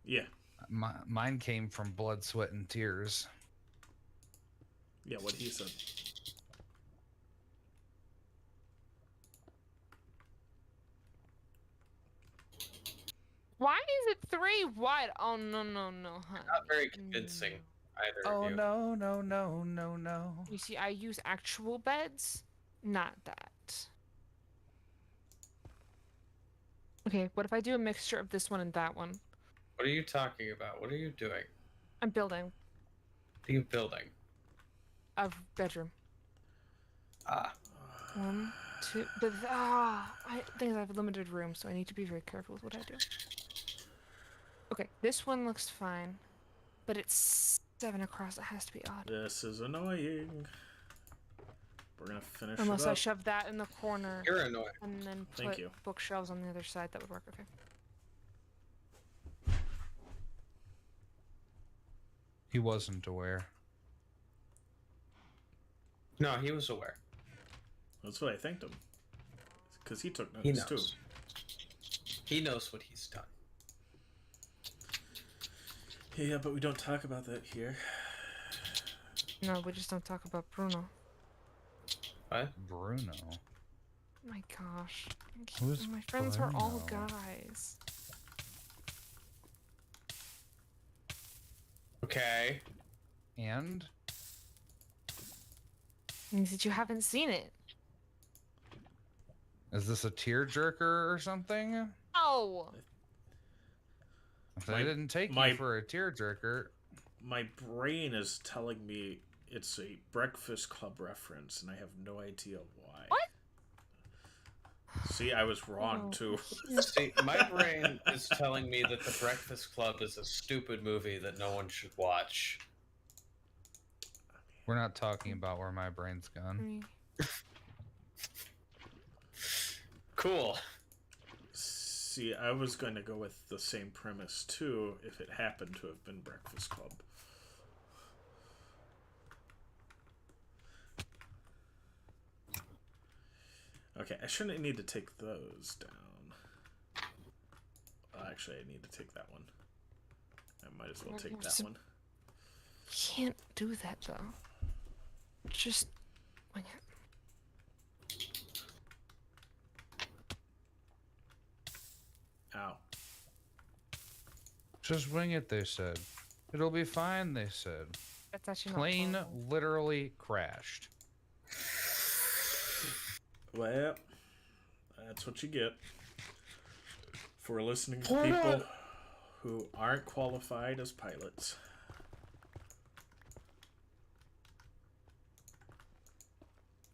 Yeah. Mine came from blood, sweat, and tears. Yeah, what he said. Why is it 3 wide? Oh, no, honey. Not very convincing, either Oh of you. no. You see, I use actual beds, not that. Okay, what if I do a mixture of this one and that one? What are you talking about? What are you doing? I'm building What are you building? a bedroom. Ah. 1, 2, things I have limited room, so I need to be very careful with what I do. Okay, this one looks fine, but it's 7 across. It has to be odd. This is annoying. We're gonna finish Unless it I up. shove that in the corner You're annoying. and then Thank put you. bookshelves on the other side, that would work. Okay. He wasn't aware. No, he was aware. That's what I thanked him. Because he took He notice too. knows. He knows what he's done. Yeah, but we don't talk about that here. No, we just don't talk about Bruno. What? Bruno. My gosh. Who's My friends are all Bruno? guys. Okay. And Means that you haven't seen it. is this a tearjerker or something? Oh! If I didn't take my- you for a tearjerker. My brain is telling me it's a Breakfast Club reference, and I have no idea why. What? See, I was wrong, Oh. too. See, my brain is telling me that The Breakfast Club is a stupid movie that no one should watch. We're not talking about where my brain's gone. Cool. See, I was going to go with the same premise, too, if it happened to have been Breakfast Club. Okay, I shouldn't need to take those down. Actually, I need to take that one. I might as well take that one. Can't do that, though. Just wing it. Ow. Just wing it, they said. It'll be fine, they said. That's actually not Plane horrible. literally crashed. Well, that's what you get for listening to people who aren't qualified as pilots.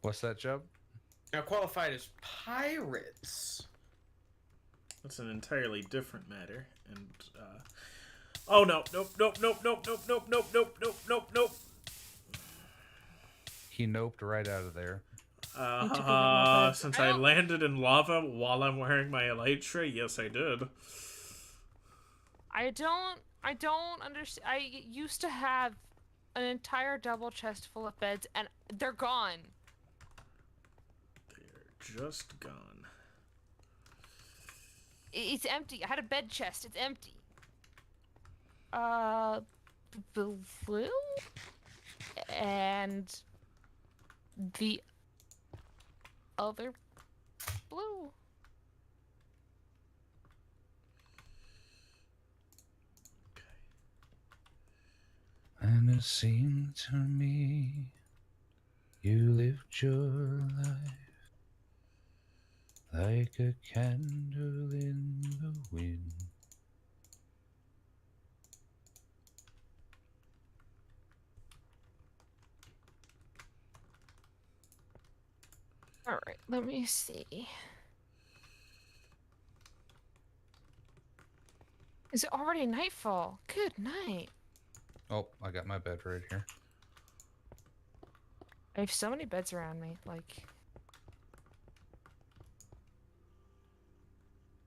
What's that, Job? Now, qualified as pirates. That's an entirely different matter. And, oh no, nope. He noped right out of there. Since I landed in lava while I'm wearing my elytra, yes I did. I don't understand. I used to have an entire double chest full of beds, and they're gone. They're just gone. It's empty. I had a bed chest. It's empty. Blue? And the other blue. And it seemed to me You lived your life like a candle in the wind. All right, let me see. Is it already nightfall? Good night. Oh, I got my bed right here. I have so many beds around me. Like,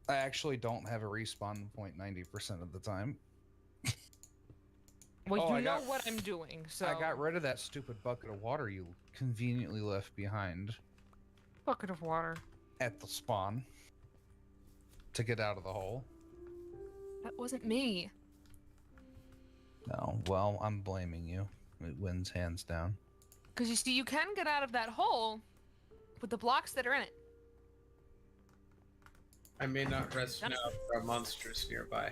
I actually don't have a respawn point 90% of the time. well, Oh, you I know got- what I'm doing, so. I got rid of that stupid bucket of water you conveniently left behind bucket of water. at the spawn to get out of the hole. That wasn't me. No, well, I'm blaming you. It wins hands down. Because you see, you can get out of that hole with the blocks that are in it. I may not rest now. There are monsters nearby.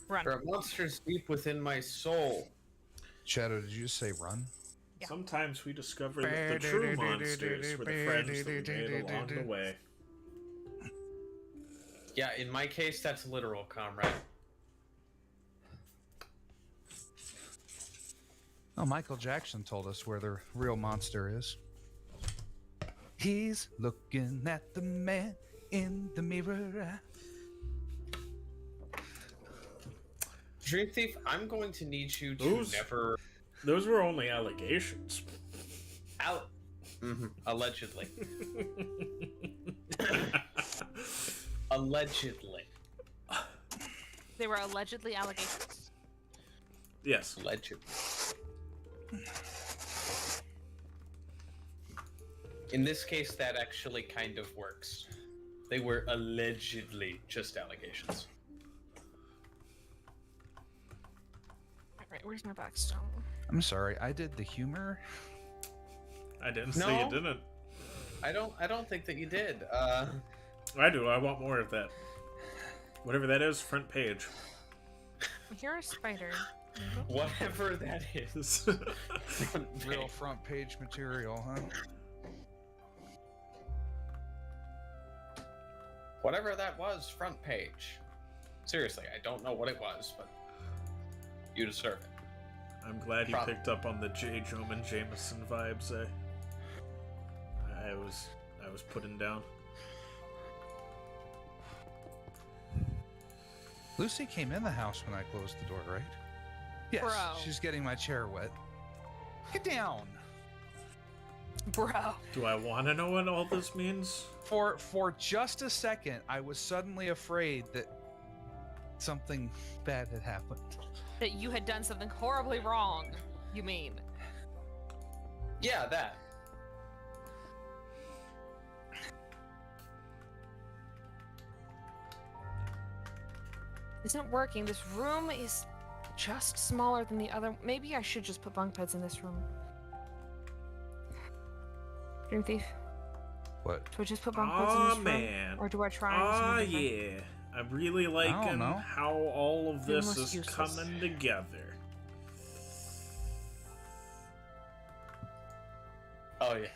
Run. There are monsters deep within my soul. Shadow, did you just say run? Yeah. Sometimes we discover that the true monsters were the friends that we made along the way. Yeah, in my case, that's literal, comrade. Oh, Michael Jackson told us where the real monster is. He's looking at the man in the mirror. Dream Thief, I'm going to need you to never... Those were only allegations. Allegedly. Allegedly. They were allegedly allegations. Yes. Allegedly. In this case, that actually kind of works. They were allegedly just allegations. Alright, where's my backstone? I'm sorry, I did the humor. I didn't say you didn't. I don't think that you did. I do. I want more of that. Whatever that is, front page. I hear a spider. Whatever that is. Real front page material, huh? Whatever that was, front page. Seriously, I don't know what it was, but you deserve it. I'm glad you picked up on the J. Joman Jameson vibes. I was putting down. Lucy came in the house when I closed the door, right? Yes, Bro. she's getting my chair wet. Get down! Bro. Do I want to know what all this means? For just a second, I was suddenly afraid that something bad had happened. That you had done something horribly wrong, you mean? Yeah, that. Isn't working. This room is just smaller than the other. Maybe I should just put bunk beds in this room. Dream Thief. What? Do I just put bunk beds in this room? Man. Or do I try something different? Yeah. I'm really liking know. how all of this Almost is useless. coming together. Oh yeah.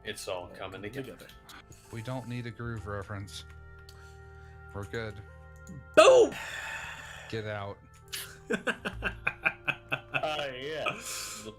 It's all coming together. We don't need a groove reference. We're good. Boom! Get out. Yeah. The